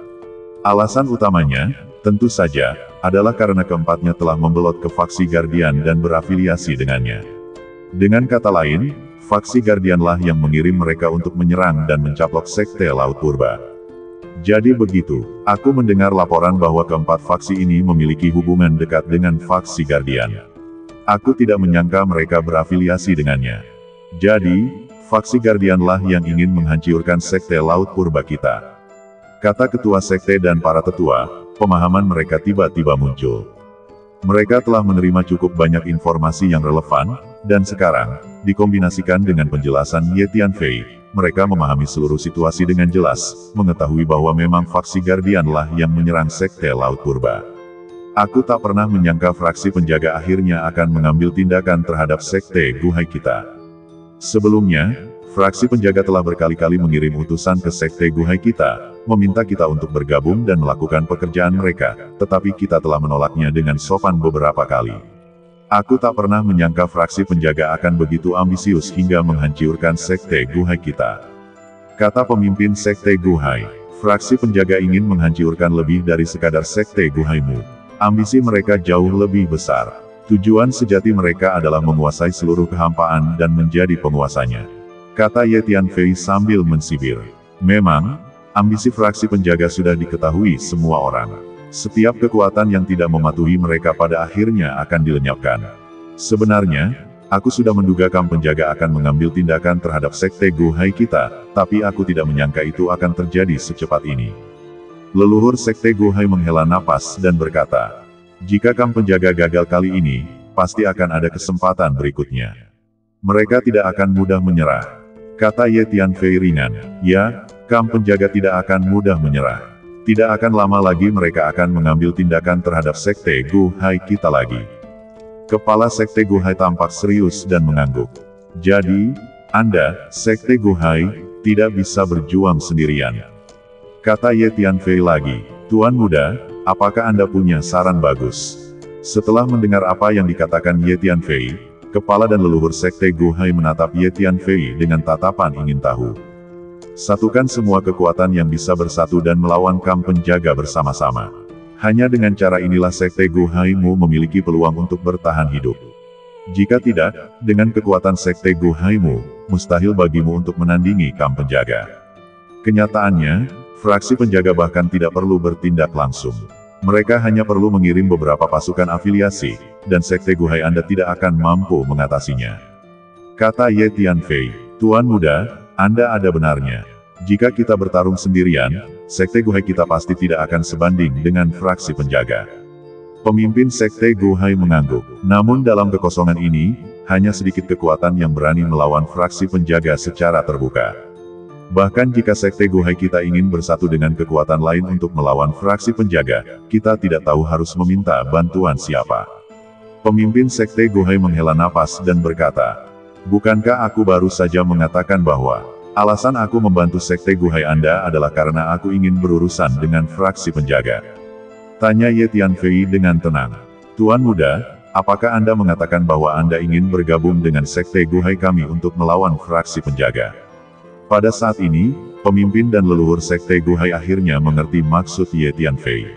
Alasan utamanya, tentu saja, adalah karena keempatnya telah membelot ke faksi Guardian dan berafiliasi dengannya. Dengan kata lain, faksi Guardianlah yang mengirim mereka untuk menyerang dan mencaplok Sekte Laut Purba. Jadi begitu, aku mendengar laporan bahwa keempat faksi ini memiliki hubungan dekat dengan faksi Guardian. Aku tidak menyangka mereka berafiliasi dengannya. Jadi, faksi Guardianlah yang ingin menghancurkan Sekte Laut Purba kita. Kata ketua sekte dan para tetua, pemahaman mereka tiba-tiba muncul. Mereka telah menerima cukup banyak informasi yang relevan, dan sekarang, dikombinasikan dengan penjelasan Ye Tianfei, mereka memahami seluruh situasi dengan jelas, mengetahui bahwa memang faksi Guardianlah yang menyerang Sekte Laut Purba. Aku tak pernah menyangka fraksi penjaga akhirnya akan mengambil tindakan terhadap Sekte Guhai kita. Sebelumnya, Fraksi penjaga telah berkali-kali mengirim utusan ke Sekte Guhai kita, meminta kita untuk bergabung dan melakukan pekerjaan mereka, tetapi kita telah menolaknya dengan sopan beberapa kali. Aku tak pernah menyangka fraksi penjaga akan begitu ambisius hingga menghancurkan Sekte Guhai kita. Kata pemimpin Sekte Guhai, fraksi penjaga ingin menghancurkan lebih dari sekadar Sekte Guhaimu. Ambisi mereka jauh lebih besar. Tujuan sejati mereka adalah menguasai seluruh kehampaan dan menjadi penguasanya. Kata Ye Tianfei sambil mensibir. Memang, ambisi fraksi penjaga sudah diketahui semua orang. Setiap kekuatan yang tidak mematuhi mereka pada akhirnya akan dilenyapkan. Sebenarnya, aku sudah menduga Kam Penjaga akan mengambil tindakan terhadap Sekte Guhai kita, tapi aku tidak menyangka itu akan terjadi secepat ini. Leluhur Sekte Guhai menghela napas dan berkata, jika Kam Penjaga gagal kali ini, pasti akan ada kesempatan berikutnya. Mereka tidak akan mudah menyerah. Kata Ye Tianfei ringan, ya, Kam Penjaga tidak akan mudah menyerah. Tidak akan lama lagi mereka akan mengambil tindakan terhadap Sekte Guhai kita lagi. Kepala Sekte Guhai tampak serius dan mengangguk. Jadi, Anda, Sekte Guhai, tidak bisa berjuang sendirian. Kata Ye Tianfei lagi, Tuan Muda, apakah Anda punya saran bagus? Setelah mendengar apa yang dikatakan Ye Tianfei, kepala dan leluhur Sekte Guhai menatap Ye Tianfei dengan tatapan ingin tahu. Satukan semua kekuatan yang bisa bersatu dan melawan Kam Penjaga bersama-sama. Hanya dengan cara inilah Sekte Guhaimu memiliki peluang untuk bertahan hidup. Jika tidak, dengan kekuatan Sekte Guhaimu, mustahil bagimu untuk menandingi Kam Penjaga. Kenyataannya, fraksi penjaga bahkan tidak perlu bertindak langsung. Mereka hanya perlu mengirim beberapa pasukan afiliasi, dan Sekte Guhai Anda tidak akan mampu mengatasinya. Kata Ye Tianfei, Tuan Muda, Anda ada benarnya. Jika kita bertarung sendirian, Sekte Guhai kita pasti tidak akan sebanding dengan fraksi penjaga. Pemimpin Sekte Guhai mengangguk. Namun dalam kekosongan ini, hanya sedikit kekuatan yang berani melawan fraksi penjaga secara terbuka. Bahkan jika Sekte Guhai kita ingin bersatu dengan kekuatan lain untuk melawan fraksi penjaga, kita tidak tahu harus meminta bantuan siapa. Pemimpin Sekte Guhai menghela napas dan berkata, bukankah aku baru saja mengatakan bahwa alasan aku membantu Sekte Guhai Anda adalah karena aku ingin berurusan dengan fraksi penjaga? Tanya Ye Tianfei dengan tenang. Tuan Muda, apakah Anda mengatakan bahwa Anda ingin bergabung dengan Sekte Guhai kami untuk melawan fraksi penjaga? Pada saat ini, pemimpin dan leluhur Sekte Guhai akhirnya mengerti maksud Ye Tianfei.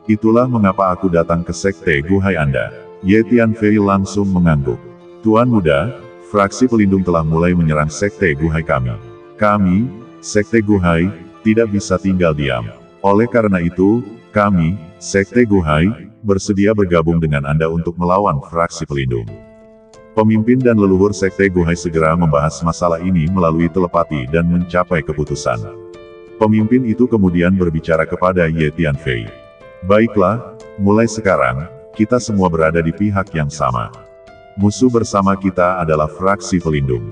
Itulah mengapa aku datang ke Sekte Guhai Anda. Ye Tianfei langsung mengangguk. Tuan Muda, fraksi pelindung telah mulai menyerang Sekte Guhai kami. Kami, Sekte Guhai, tidak bisa tinggal diam. Oleh karena itu, kami, Sekte Guhai, bersedia bergabung dengan Anda untuk melawan fraksi pelindung. Pemimpin dan leluhur Sekte Guhai segera membahas masalah ini melalui telepati dan mencapai keputusan. Pemimpin itu kemudian berbicara kepada Ye Tianfei. Baiklah, mulai sekarang, kita semua berada di pihak yang sama. Musuh bersama kita adalah fraksi pelindung.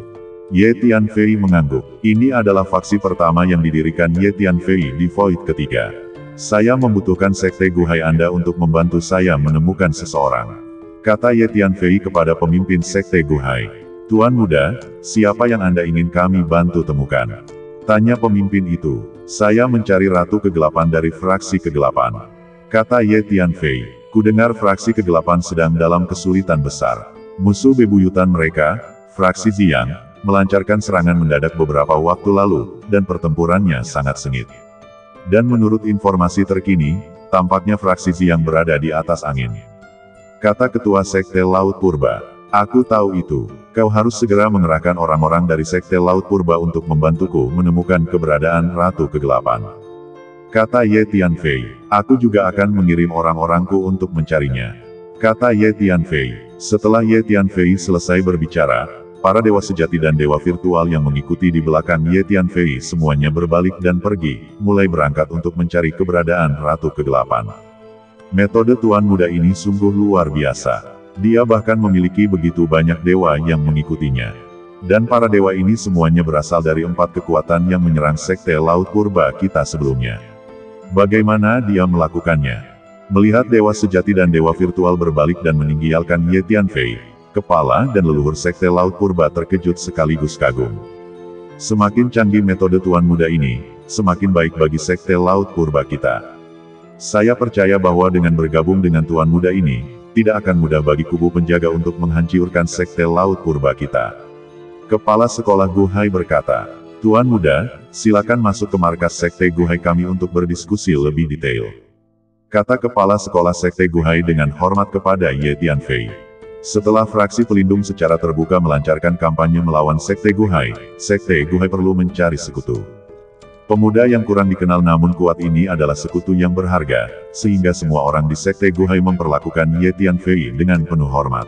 Ye Tianfei mengangguk. Ini adalah faksi pertama yang didirikan Ye Tianfei di Void ketiga. Saya membutuhkan Sekte Guhai Anda untuk membantu saya menemukan seseorang. Kata Ye Tianfei kepada pemimpin Sekte Guhai. Tuan Muda, siapa yang Anda ingin kami bantu temukan? Tanya pemimpin itu. Saya mencari Ratu Kegelapan dari fraksi kegelapan. Kata Ye Tianfei. Kudengar fraksi kegelapan sedang dalam kesulitan besar. Musuh bebuyutan mereka, fraksi Ziyang, melancarkan serangan mendadak beberapa waktu lalu, dan pertempurannya sangat sengit. Dan menurut informasi terkini, tampaknya fraksi Ziyang berada di atas angin. Kata Ketua Sekte Laut Purba, aku tahu itu. Kau harus segera mengerahkan orang-orang dari Sekte Laut Purba untuk membantuku menemukan keberadaan Ratu Kegelapan. Kata Ye Tianfei, aku juga akan mengirim orang-orangku untuk mencarinya. Kata Ye Tianfei. Setelah Ye Tianfei selesai berbicara, para dewa sejati dan dewa virtual yang mengikuti di belakang Ye Tianfei semuanya berbalik dan pergi, mulai berangkat untuk mencari keberadaan Ratu Kegelapan. Metode Tuan Muda ini sungguh luar biasa. Dia bahkan memiliki begitu banyak dewa yang mengikutinya. Dan para dewa ini semuanya berasal dari 4 kekuatan yang menyerang Sekte Laut Purba kita sebelumnya. Bagaimana dia melakukannya? Melihat dewa sejati dan dewa virtual berbalik dan meninggalkan Ye Tianfei, kepala dan leluhur Sekte Laut Purba terkejut sekaligus kagum. Semakin canggih metode Tuan Muda ini, semakin baik bagi Sekte Laut Purba kita. Saya percaya bahwa dengan bergabung dengan Tuan Muda ini, tidak akan mudah bagi kubu penjaga untuk menghancurkan Sekte Laut Purba kita. Kepala Sekolah Guhai berkata, Tuan Muda, silakan masuk ke markas Sekte Guhai kami untuk berdiskusi lebih detail. Kata Kepala Sekolah Sekte Guhai dengan hormat kepada Ye Tianfei. Setelah fraksi pelindung secara terbuka melancarkan kampanye melawan Sekte Guhai perlu mencari sekutu. Pemuda yang kurang dikenal namun kuat ini adalah sekutu yang berharga, sehingga semua orang di Sekte Guhai memperlakukan Ye Tianfei dengan penuh hormat.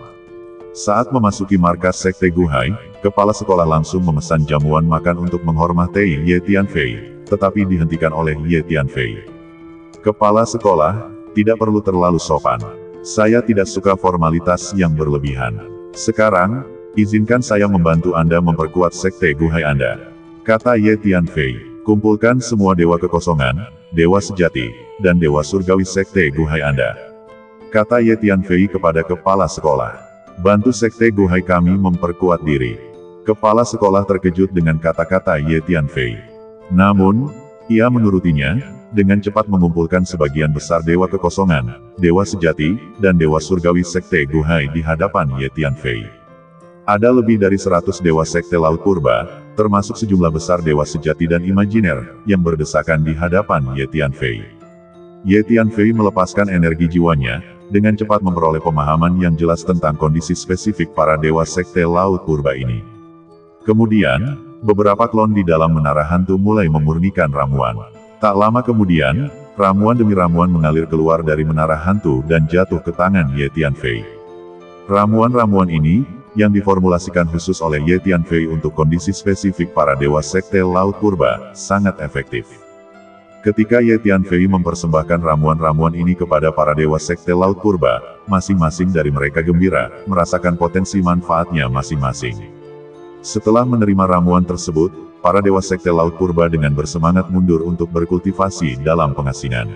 Saat memasuki markas Sekte Guhai, kepala sekolah langsung memesan jamuan makan untuk menghormati Ye Tianfei, tetapi dihentikan oleh Ye Tianfei. Kepala sekolah, tidak perlu terlalu sopan. Saya tidak suka formalitas yang berlebihan. Sekarang, izinkan saya membantu Anda memperkuat Sekte Guhai Anda. Kata Ye Tianfei, kumpulkan semua dewa kekosongan, dewa sejati, dan dewa surgawi Sekte Guhai Anda. Kata Ye Tianfei kepada kepala sekolah. Bantu Sekte Guhai kami memperkuat diri. Kepala sekolah terkejut dengan kata-kata Ye Tianfei. Namun, ia menurutinya, dengan cepat mengumpulkan sebagian besar dewa kekosongan, dewa sejati, dan dewa surgawi Sekte Guhai di hadapan Ye Tianfei. Ada lebih dari 100 dewa Sekte Laut Purba, termasuk sejumlah besar dewa sejati dan imajiner, yang berdesakan di hadapan Ye Tianfei. Ye Tianfei melepaskan energi jiwanya, dengan cepat memperoleh pemahaman yang jelas tentang kondisi spesifik para dewa Sekte Laut Purba ini. Kemudian, beberapa klon di dalam menara hantu mulai memurnikan ramuan. Tak lama kemudian, ramuan demi ramuan mengalir keluar dari menara hantu dan jatuh ke tangan Ye Tianfei. Ramuan-ramuan ini, yang diformulasikan khusus oleh Ye Tianfei untuk kondisi spesifik para dewa Sekte Laut Purba, sangat efektif. Ketika Ye Tianfei mempersembahkan ramuan-ramuan ini kepada para dewa Sekte Laut Purba, masing-masing dari mereka gembira, merasakan potensi manfaatnya masing-masing. Setelah menerima ramuan tersebut, para dewa Sekte Laut Purba dengan bersemangat mundur untuk berkultivasi dalam pengasingan.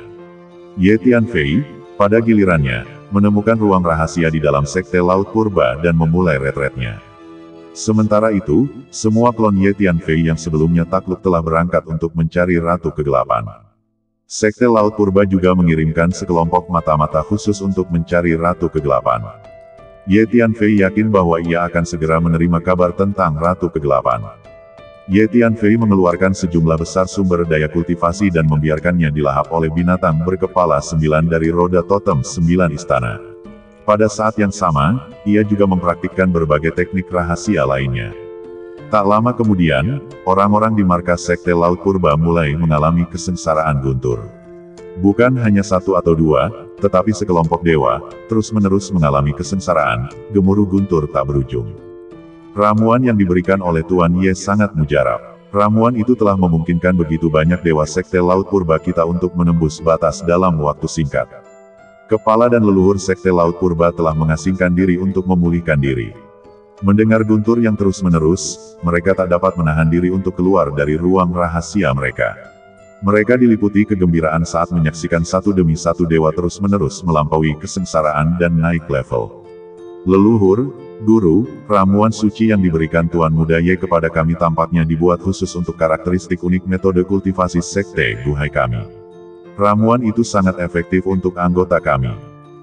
Ye Tianfei, pada gilirannya, menemukan ruang rahasia di dalam Sekte Laut Purba dan memulai retretnya. Sementara itu, semua klon Ye Tianfei yang sebelumnya takluk telah berangkat untuk mencari Ratu Kegelapan. Sekte Laut Purba juga mengirimkan sekelompok mata-mata khusus untuk mencari Ratu Kegelapan. Ye Tianfei yakin bahwa ia akan segera menerima kabar tentang Ratu Kegelapan. Ye Tianfei mengeluarkan sejumlah besar sumber daya kultivasi dan membiarkannya dilahap oleh binatang berkepala 9 dari roda totem 9 istana. Pada saat yang sama, ia juga mempraktikkan berbagai teknik rahasia lainnya. Tak lama kemudian, orang-orang di markas Sekte Laut Purba mulai mengalami kesengsaraan guntur. Bukan hanya satu atau dua, tetapi sekelompok dewa, terus-menerus mengalami kesengsaraan, gemuruh guntur tak berujung. Ramuan yang diberikan oleh Tuan Ye sangat mujarab. Ramuan itu telah memungkinkan begitu banyak dewa Sekte Laut Purba kita untuk menembus batas dalam waktu singkat. Kepala dan leluhur Sekte Laut Purba telah mengasingkan diri untuk memulihkan diri. Mendengar guntur yang terus-menerus, mereka tak dapat menahan diri untuk keluar dari ruang rahasia mereka. Mereka diliputi kegembiraan saat menyaksikan satu demi satu dewa terus-menerus melampaui kesengsaraan dan naik level. Leluhur, guru, ramuan suci yang diberikan Tuan Muda Ye kepada kami tampaknya dibuat khusus untuk karakteristik unik metode kultivasi Sekte Guhai kami. Ramuan itu sangat efektif untuk anggota kami.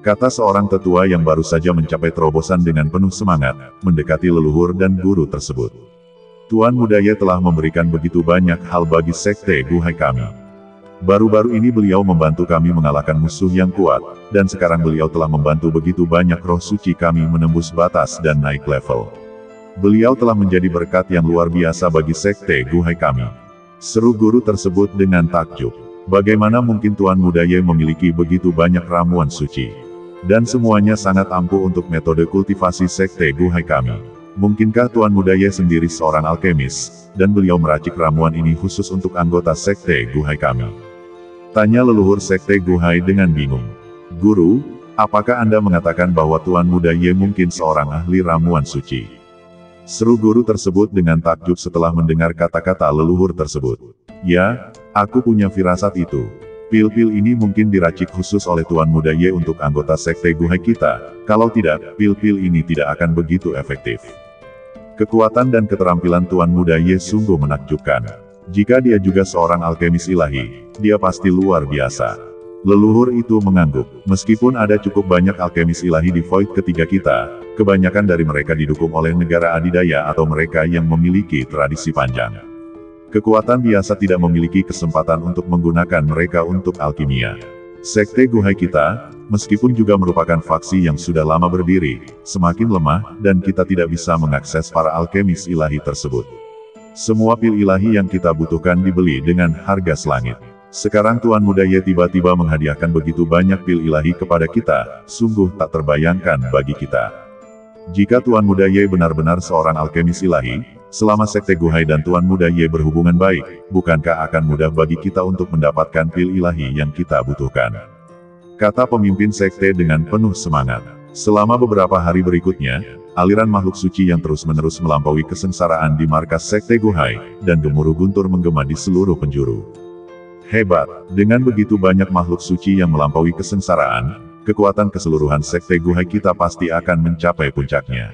Kata seorang tetua yang baru saja mencapai terobosan dengan penuh semangat, mendekati leluhur dan guru tersebut. Tuan Muda Ye telah memberikan begitu banyak hal bagi Sekte Guhai kami. Baru-baru ini beliau membantu kami mengalahkan musuh yang kuat, dan sekarang beliau telah membantu begitu banyak roh suci kami menembus batas dan naik level. Beliau telah menjadi berkat yang luar biasa bagi Sekte Guhai kami. Seru guru tersebut dengan takjub. Bagaimana mungkin Tuan Muda Ye memiliki begitu banyak ramuan suci? Dan semuanya sangat ampuh untuk metode kultivasi Sekte Guhai kami. Mungkinkah Tuan Muda Ye sendiri seorang alkemis, dan beliau meracik ramuan ini khusus untuk anggota Sekte Guhai kami? Tanya leluhur Sekte Guhai dengan bingung. Guru, apakah Anda mengatakan bahwa Tuan Muda Ye mungkin seorang ahli ramuan suci? Seru guru tersebut dengan takjub setelah mendengar kata-kata leluhur tersebut. Ya, aku punya firasat itu. Pil-pil ini mungkin diracik khusus oleh Tuan Muda Ye untuk anggota Sekte Guhai kita. Kalau tidak, pil-pil ini tidak akan begitu efektif. Kekuatan dan keterampilan Tuan Muda Ye sungguh menakjubkan. Jika dia juga seorang alkemis ilahi, dia pasti luar biasa. Leluhur itu mengangguk, meskipun ada cukup banyak alkemis ilahi di Void ketiga kita, kebanyakan dari mereka didukung oleh negara adidaya atau mereka yang memiliki tradisi panjang. Kekuatan biasa tidak memiliki kesempatan untuk menggunakan mereka untuk alkimia. Sekte Guhai kita, meskipun juga merupakan faksi yang sudah lama berdiri, semakin lemah, dan kita tidak bisa mengakses para alkemis ilahi tersebut. Semua pil ilahi yang kita butuhkan dibeli dengan harga selangit. Sekarang Tuan Muda Ye tiba-tiba menghadiahkan begitu banyak pil ilahi kepada kita, sungguh tak terbayangkan bagi kita. Jika Tuan Muda Ye benar-benar seorang alkemis ilahi, selama Sekte Guhai dan Tuan Muda Ye berhubungan baik, bukankah akan mudah bagi kita untuk mendapatkan pil ilahi yang kita butuhkan? Kata pemimpin sekte dengan penuh semangat. Selama beberapa hari berikutnya, aliran makhluk suci yang terus-menerus melampaui kesengsaraan di markas Sekte Guhai, dan gemuruh guntur menggema di seluruh penjuru. Hebat, dengan begitu banyak makhluk suci yang melampaui kesengsaraan, kekuatan keseluruhan Sekte Guhai kita pasti akan mencapai puncaknya.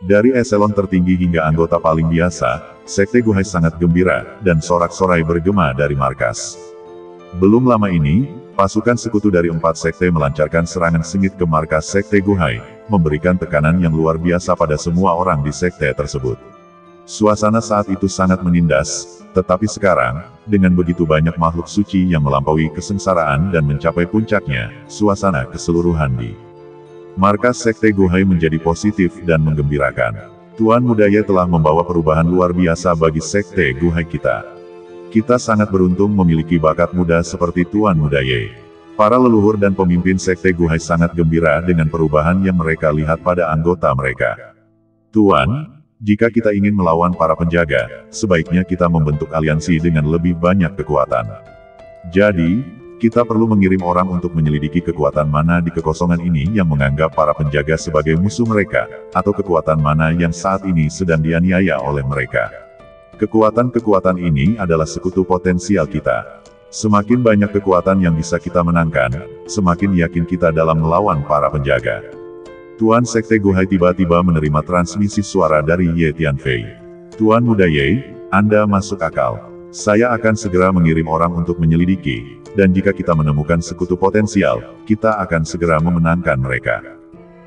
Dari eselon tertinggi hingga anggota paling biasa, Sekte Guhai sangat gembira, dan sorak-sorai bergema dari markas. Belum lama ini, pasukan sekutu dari 4 sekte melancarkan serangan sengit ke markas Sekte Guhai, memberikan tekanan yang luar biasa pada semua orang di sekte tersebut. Suasana saat itu sangat menindas, tetapi sekarang, dengan begitu banyak makhluk suci yang melampaui kesengsaraan dan mencapai puncaknya, suasana keseluruhan di markas Sekte Guhai menjadi positif dan menggembirakan. Tuan Muda Ye telah membawa perubahan luar biasa bagi Sekte Guhai kita. Kita sangat beruntung memiliki bakat muda seperti Tuan Muda Ye. Para leluhur dan pemimpin Sekte Guhai sangat gembira dengan perubahan yang mereka lihat pada anggota mereka. Tuan, jika kita ingin melawan para penjaga, sebaiknya kita membentuk aliansi dengan lebih banyak kekuatan. Jadi, kita perlu mengirim orang untuk menyelidiki kekuatan mana di kekosongan ini yang menganggap para penjaga sebagai musuh mereka, atau kekuatan mana yang saat ini sedang dianiaya oleh mereka. Kekuatan-kekuatan ini adalah sekutu potensial kita. Semakin banyak kekuatan yang bisa kita menangkan, semakin yakin kita dalam melawan para penjaga. Tuan Sekte Guhai tiba-tiba menerima transmisi suara dari Ye Tianfei. Tuan Muda Ye, Anda masuk akal. Saya akan segera mengirim orang untuk menyelidiki, dan jika kita menemukan sekutu potensial, kita akan segera memenangkan mereka.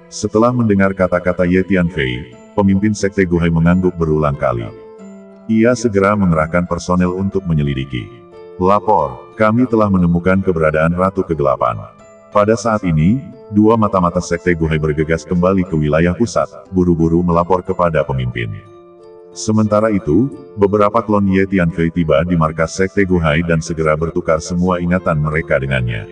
Setelah mendengar kata-kata Ye Tianfei, pemimpin Sekte Guhai mengangguk berulang kali. Ia segera mengerahkan personel untuk menyelidiki. Lapor, kami telah menemukan keberadaan Ratu Kegelapan. Pada saat ini, 2 mata-mata Sekte Guhai bergegas kembali ke wilayah pusat, buru-buru melapor kepada pemimpin. Sementara itu, beberapa klon Ye Tianfei tiba di markas Sekte Guhai dan segera bertukar semua ingatan mereka dengannya.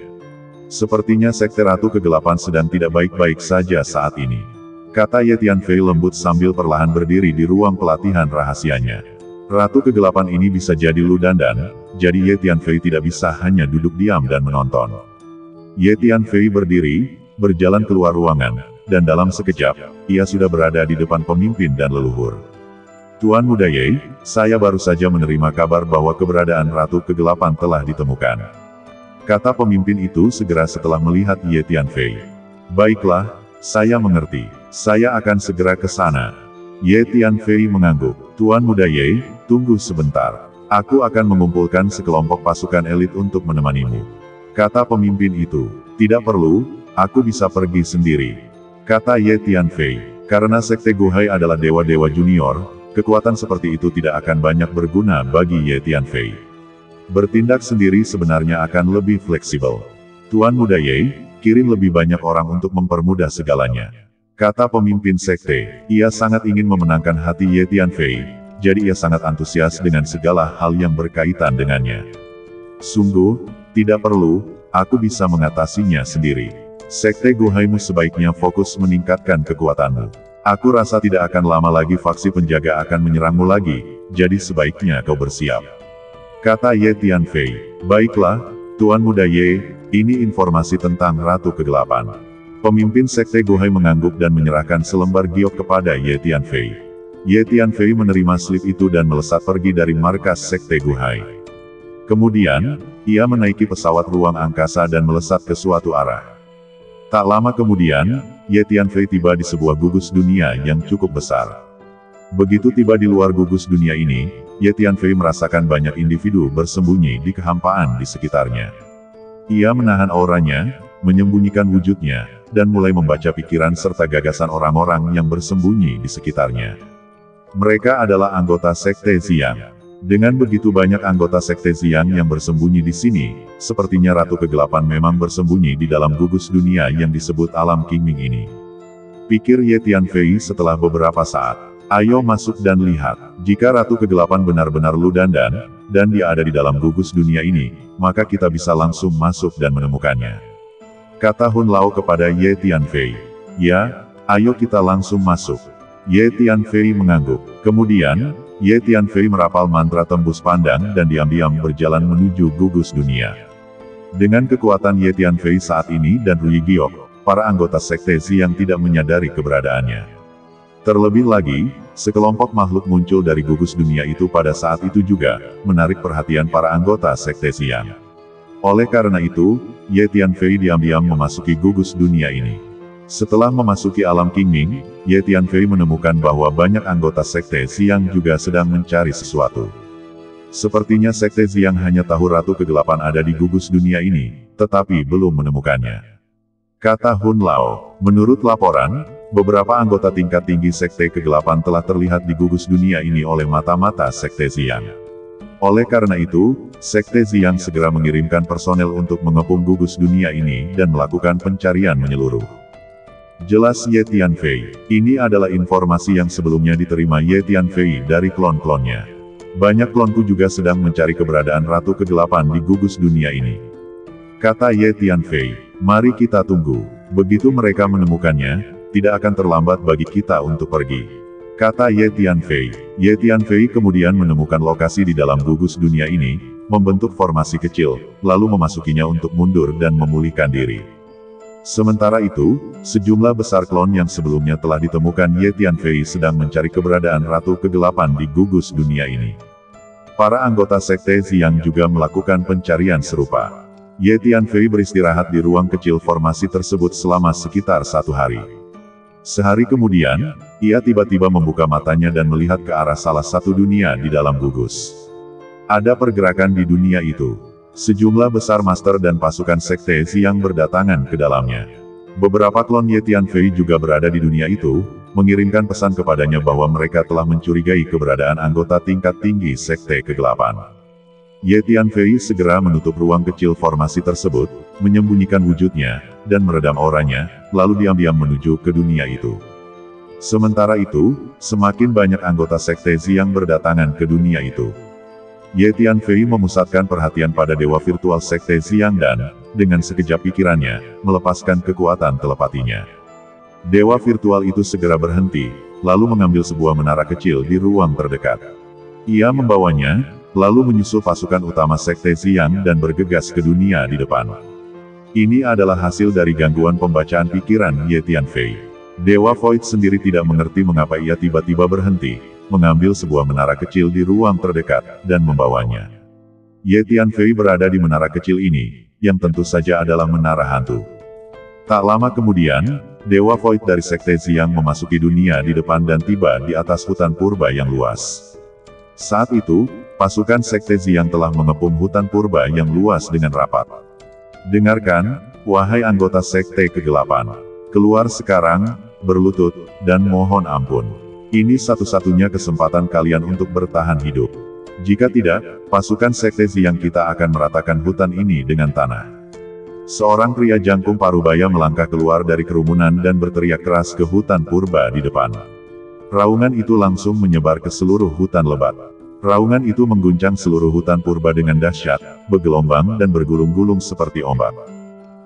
Sepertinya Sekte Ratu Kegelapan sedang tidak baik-baik saja saat ini. Kata Ye Tianfei lembut sambil perlahan berdiri di ruang pelatihan rahasianya. Ratu Kegelapan ini bisa jadi Lu Dandan, jadi Ye Tianfei tidak bisa hanya duduk diam dan menonton. Ye Tianfei berdiri, berjalan keluar ruangan, dan dalam sekejap, ia sudah berada di depan pemimpin dan leluhur. Tuan Muda Ye, saya baru saja menerima kabar bahwa keberadaan Ratu Kegelapan telah ditemukan. Kata pemimpin itu segera setelah melihat Ye Tianfei. Baiklah, saya mengerti. Saya akan segera ke sana. Ye Tianfei mengangguk. Tuan Muda Ye, tunggu sebentar. Aku akan mengumpulkan sekelompok pasukan elit untuk menemanimu. Kata pemimpin itu. Tidak perlu, aku bisa pergi sendiri. Kata Ye Tianfei. Karena Sekte Guhai adalah dewa-dewa junior, kekuatan seperti itu tidak akan banyak berguna bagi Ye Tianfei. Bertindak sendiri sebenarnya akan lebih fleksibel. Tuan Muda Ye, kirim lebih banyak orang untuk mempermudah segalanya. Kata pemimpin sekte, ia sangat ingin memenangkan hati Ye Tianfei, jadi ia sangat antusias dengan segala hal yang berkaitan dengannya. Sungguh, tidak perlu, aku bisa mengatasinya sendiri. Sekte Guhaimu sebaiknya fokus meningkatkan kekuatanmu. Aku rasa tidak akan lama lagi faksi penjaga akan menyerangmu lagi, jadi sebaiknya kau bersiap. Kata Ye Tianfei, baiklah, Tuan Muda Ye, ini informasi tentang Ratu Kegelapan. Pemimpin Sekte Guhai mengangguk dan menyerahkan selembar giok kepada Ye Tianfei. Ye Tianfei menerima slip itu dan melesat pergi dari markas Sekte Guhai. Kemudian, ia menaiki pesawat ruang angkasa dan melesat ke suatu arah. Tak lama kemudian, Ye Tianfei tiba di sebuah gugus dunia yang cukup besar. Begitu tiba di luar gugus dunia ini, Ye Tianfei merasakan banyak individu bersembunyi di kehampaan di sekitarnya. Ia menahan auranya, menyembunyikan wujudnya, dan mulai membaca pikiran serta gagasan orang-orang yang bersembunyi di sekitarnya. Mereka adalah anggota Sekte Xiang. Dengan begitu banyak anggota Sekte Xiang yang bersembunyi di sini, sepertinya Ratu Kegelapan memang bersembunyi di dalam gugus dunia yang disebut alam Qingming ini. Pikir Ye Tianfei setelah beberapa saat. Ayo masuk dan lihat. Jika Ratu Kegelapan benar-benar ludandan, dan dia ada di dalam gugus dunia ini, maka kita bisa langsung masuk dan menemukannya. Kata Hun Lao kepada Ye Tianfei. Ya, ayo kita langsung masuk. Ye Tianfei mengangguk. Kemudian, Ye Tianfei merapal mantra tembus pandang dan diam-diam berjalan menuju gugus dunia. Dengan kekuatan Ye Tianfei saat ini dan Rui Giok, para anggota Sekte Xiang tidak menyadari keberadaannya. Terlebih lagi, sekelompok makhluk muncul dari gugus dunia itu pada saat itu juga, menarik perhatian para anggota Sekte Xiang. Oleh karena itu, Ye Tianfei diam-diam memasuki gugus dunia ini. Setelah memasuki alam Qingming, Ye Tianfei menemukan bahwa banyak anggota Sekte Xiang juga sedang mencari sesuatu. Sepertinya Sekte Xiang hanya tahu Ratu Kegelapan ada di gugus dunia ini, tetapi belum menemukannya. Kata Hun Lao, menurut laporan, beberapa anggota tingkat tinggi Sekte Kegelapan telah terlihat di gugus dunia ini oleh mata-mata Sekte Xiang. Oleh karena itu, Sekte Xiang segera mengirimkan personel untuk mengepung gugus dunia ini dan melakukan pencarian menyeluruh. Jelas Ye Tianfei. Ini adalah informasi yang sebelumnya diterima Ye Tianfei dari klon-klonnya. Banyak klonku juga sedang mencari keberadaan Ratu Kegelapan di gugus dunia ini. Kata Ye Tianfei, mari kita tunggu. Begitu mereka menemukannya, tidak akan terlambat bagi kita untuk pergi. Kata Ye Tianfei. Ye Tianfei kemudian menemukan lokasi di dalam gugus dunia ini, membentuk formasi kecil, lalu memasukinya untuk mundur dan memulihkan diri. Sementara itu, sejumlah besar klon yang sebelumnya telah ditemukan Ye Tianfei sedang mencari keberadaan Ratu Kegelapan di gugus dunia ini. Para anggota Sekte Xiang juga melakukan pencarian serupa. Ye Tianfei beristirahat di ruang kecil formasi tersebut selama sekitar 1 hari. Sehari kemudian, ia tiba-tiba membuka matanya dan melihat ke arah salah satu dunia di dalam gugus. Ada pergerakan di dunia itu. Sejumlah besar master dan pasukan Sekte Xiang berdatangan ke dalamnya. Beberapa klon Ye Tianfei juga berada di dunia itu, mengirimkan pesan kepadanya bahwa mereka telah mencurigai keberadaan anggota tingkat tinggi Sekte Kegelapan. Ye Tianfei segera menutup ruang kecil formasi tersebut, menyembunyikan wujudnya, dan meredam auranya, lalu diam-diam menuju ke dunia itu. Sementara itu, semakin banyak anggota Sekte Xiang berdatangan ke dunia itu. Ye Tianfei memusatkan perhatian pada dewa virtual Sekte Xiang dan, dengan sekejap pikirannya, melepaskan kekuatan telepatinya. Dewa virtual itu segera berhenti, lalu mengambil sebuah menara kecil di ruang terdekat. Ia membawanya, lalu menyusul pasukan utama Sekte Xiang dan bergegas ke dunia di depan. Ini adalah hasil dari gangguan pembacaan pikiran Ye Tianfei. Dewa Void sendiri tidak mengerti mengapa ia tiba-tiba berhenti, mengambil sebuah menara kecil di ruang terdekat, dan membawanya. Ye Tianfei berada di menara kecil ini, yang tentu saja adalah menara hantu. Tak lama kemudian, Dewa Void dari Sekte Xiang memasuki dunia di depan dan tiba di atas hutan purba yang luas. Saat itu, pasukan Sekte Xiang telah mengepung hutan purba yang luas dengan rapat. Dengarkan, wahai anggota Sekte Kegelapan. Keluar sekarang, berlutut, dan mohon ampun. Ini satu-satunya kesempatan kalian untuk bertahan hidup. Jika tidak, pasukan Sekte Xiang kita akan meratakan hutan ini dengan tanah. Seorang pria jangkung parubaya melangkah keluar dari kerumunan dan berteriak keras ke hutan purba di depan. Raungan itu langsung menyebar ke seluruh hutan lebat. Raungan itu mengguncang seluruh hutan purba dengan dahsyat, bergelombang dan bergulung-gulung seperti ombak.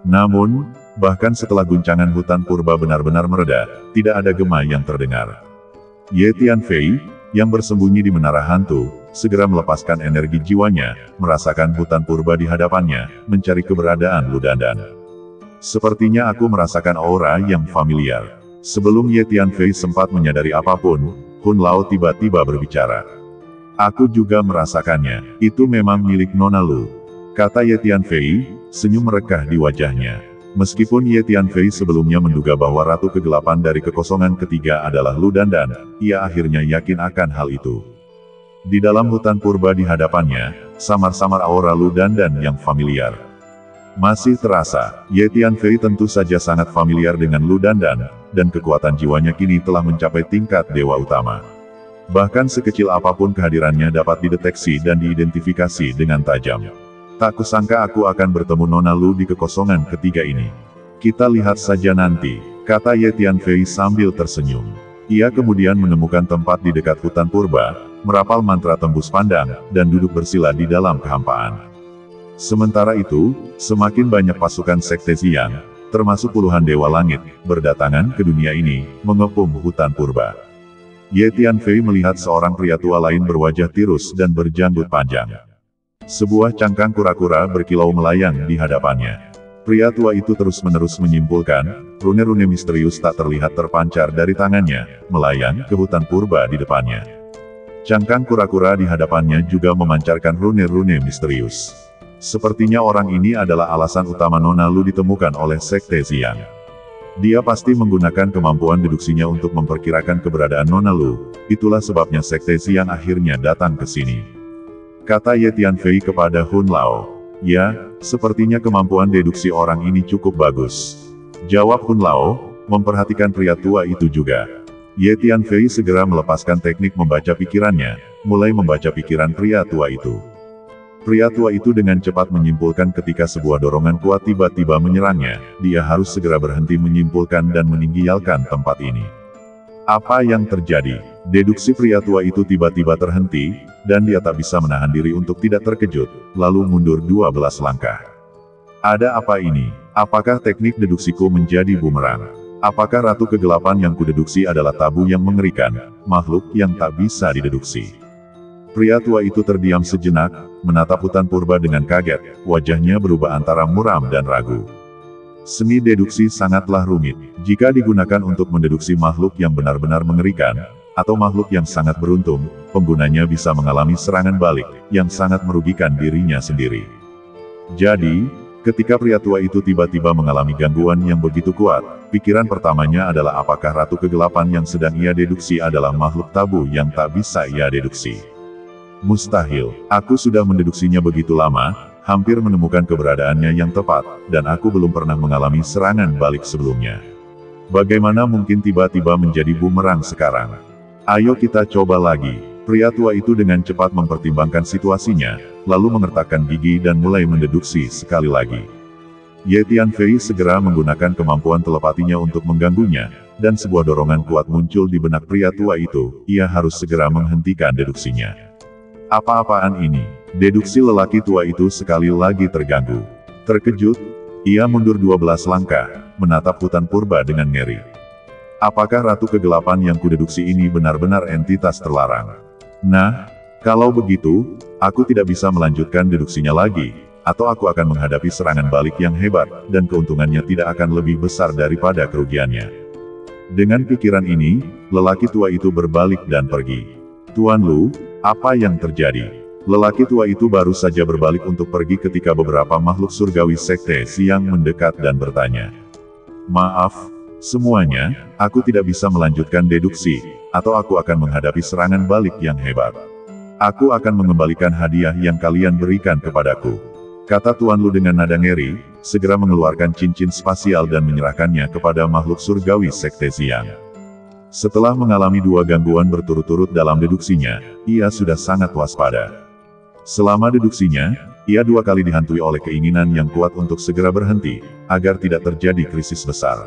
Namun, bahkan setelah guncangan hutan purba benar-benar mereda, tidak ada gema yang terdengar. Ye Tianfei, yang bersembunyi di menara hantu, segera melepaskan energi jiwanya, merasakan hutan purba di hadapannya, mencari keberadaan Ludandan. Sepertinya aku merasakan aura yang familiar. Sebelum Ye Tianfei sempat menyadari apapun, Hun Lao tiba-tiba berbicara. Aku juga merasakannya, itu memang milik Nona Lu. Kata Ye Tianfei, senyum merekah di wajahnya. Meskipun Ye Tianfei sebelumnya menduga bahwa Ratu Kegelapan dari kekosongan ketiga adalah Lu Dandan, ia akhirnya yakin akan hal itu. Di dalam hutan purba di hadapannya, samar-samar aura Lu Dandan yang familiar masih terasa. Ye Tianfei tentu saja sangat familiar dengan Lu Dandan, dan kekuatan jiwanya kini telah mencapai tingkat dewa utama. Bahkan sekecil apapun kehadirannya dapat dideteksi dan diidentifikasi dengan tajam. Tak kusangka aku akan bertemu Nona Lu di kekosongan ketiga ini. Kita lihat saja nanti, kata Ye Tianfei sambil tersenyum. Ia kemudian menemukan tempat di dekat hutan purba, merapal mantra tembus pandang, dan duduk bersila di dalam kehampaan. Sementara itu, semakin banyak pasukan Sekte Xiang, termasuk puluhan Dewa Langit, berdatangan ke dunia ini, mengepung hutan purba. Ye Tianfei melihat seorang pria tua lain berwajah tirus dan berjanggut panjang. Sebuah cangkang kura-kura berkilau melayang di hadapannya. Pria tua itu terus-menerus menyimpulkan, rune-rune misterius tak terlihat terpancar dari tangannya, melayang ke hutan purba di depannya. Cangkang kura-kura di hadapannya juga memancarkan rune-rune misterius. Sepertinya orang ini adalah alasan utama Nona Lu ditemukan oleh Sekte Xiang. Dia pasti menggunakan kemampuan deduksinya untuk memperkirakan keberadaan Nona Lu, itulah sebabnya Sekte Xiang akhirnya datang ke sini. Kata Ye Tianfei kepada Hun Lao. Ya, sepertinya kemampuan deduksi orang ini cukup bagus. Jawab Hun Lao, memperhatikan pria tua itu juga. Ye Tianfei segera melepaskan teknik membaca pikirannya, mulai membaca pikiran pria tua itu. Pria tua itu dengan cepat menyimpulkan ketika sebuah dorongan kuat tiba-tiba menyerangnya, dia harus segera berhenti menyimpulkan dan meninggalkan tempat ini. Apa yang terjadi? Deduksi pria tua itu tiba-tiba terhenti, dan dia tak bisa menahan diri untuk tidak terkejut, lalu mundur 12 langkah. Ada apa ini? Apakah teknik deduksiku menjadi bumerang? Apakah Ratu Kegelapan yang kudeduksi adalah tabu yang mengerikan, makhluk yang tak bisa dideduksi? Pria tua itu terdiam sejenak, menatap hutan purba dengan kaget, wajahnya berubah antara muram dan ragu. Seni deduksi sangatlah rumit. Jika digunakan untuk mendeduksi makhluk yang benar-benar mengerikan, atau makhluk yang sangat beruntung, penggunanya bisa mengalami serangan balik, yang sangat merugikan dirinya sendiri. Jadi, ketika pria tua itu tiba-tiba mengalami gangguan yang begitu kuat, pikiran pertamanya adalah apakah Ratu Kegelapan yang sedang ia deduksi adalah makhluk tabu yang tak bisa ia deduksi. Mustahil, aku sudah mendeduksinya begitu lama, hampir menemukan keberadaannya yang tepat, dan aku belum pernah mengalami serangan balik sebelumnya. Bagaimana mungkin tiba-tiba menjadi bumerang sekarang? Ayo kita coba lagi. Pria tua itu dengan cepat mempertimbangkan situasinya, lalu mengertakkan gigi dan mulai mendeduksi sekali lagi. Ye Tianfei segera menggunakan kemampuan telepatinya untuk mengganggunya, dan sebuah dorongan kuat muncul di benak pria tua itu, ia harus segera menghentikan deduksinya. Apa-apaan ini? Deduksi lelaki tua itu sekali lagi terganggu. Terkejut, ia mundur 12 langkah, menatap hutan purba dengan ngeri. Apakah Ratu Kegelapan yang kudeduksi ini benar-benar entitas terlarang? Nah, kalau begitu, aku tidak bisa melanjutkan deduksinya lagi, atau aku akan menghadapi serangan balik yang hebat, dan keuntungannya tidak akan lebih besar daripada kerugiannya. Dengan pikiran ini, lelaki tua itu berbalik dan pergi. Tuan Lu, apa yang terjadi? Lelaki tua itu baru saja berbalik untuk pergi ketika beberapa makhluk surgawi Sekte Xiang mendekat dan bertanya. Maaf, semuanya, aku tidak bisa melanjutkan deduksi, atau aku akan menghadapi serangan balik yang hebat. Aku akan mengembalikan hadiah yang kalian berikan kepadaku. Kata Tuan Lu dengan nada ngeri, segera mengeluarkan cincin spasial dan menyerahkannya kepada makhluk surgawi Sekte Xiang. Setelah mengalami 2 gangguan berturut-turut dalam deduksinya, ia sudah sangat waspada. Selama deduksinya, ia 2 kali dihantui oleh keinginan yang kuat untuk segera berhenti, agar tidak terjadi krisis besar.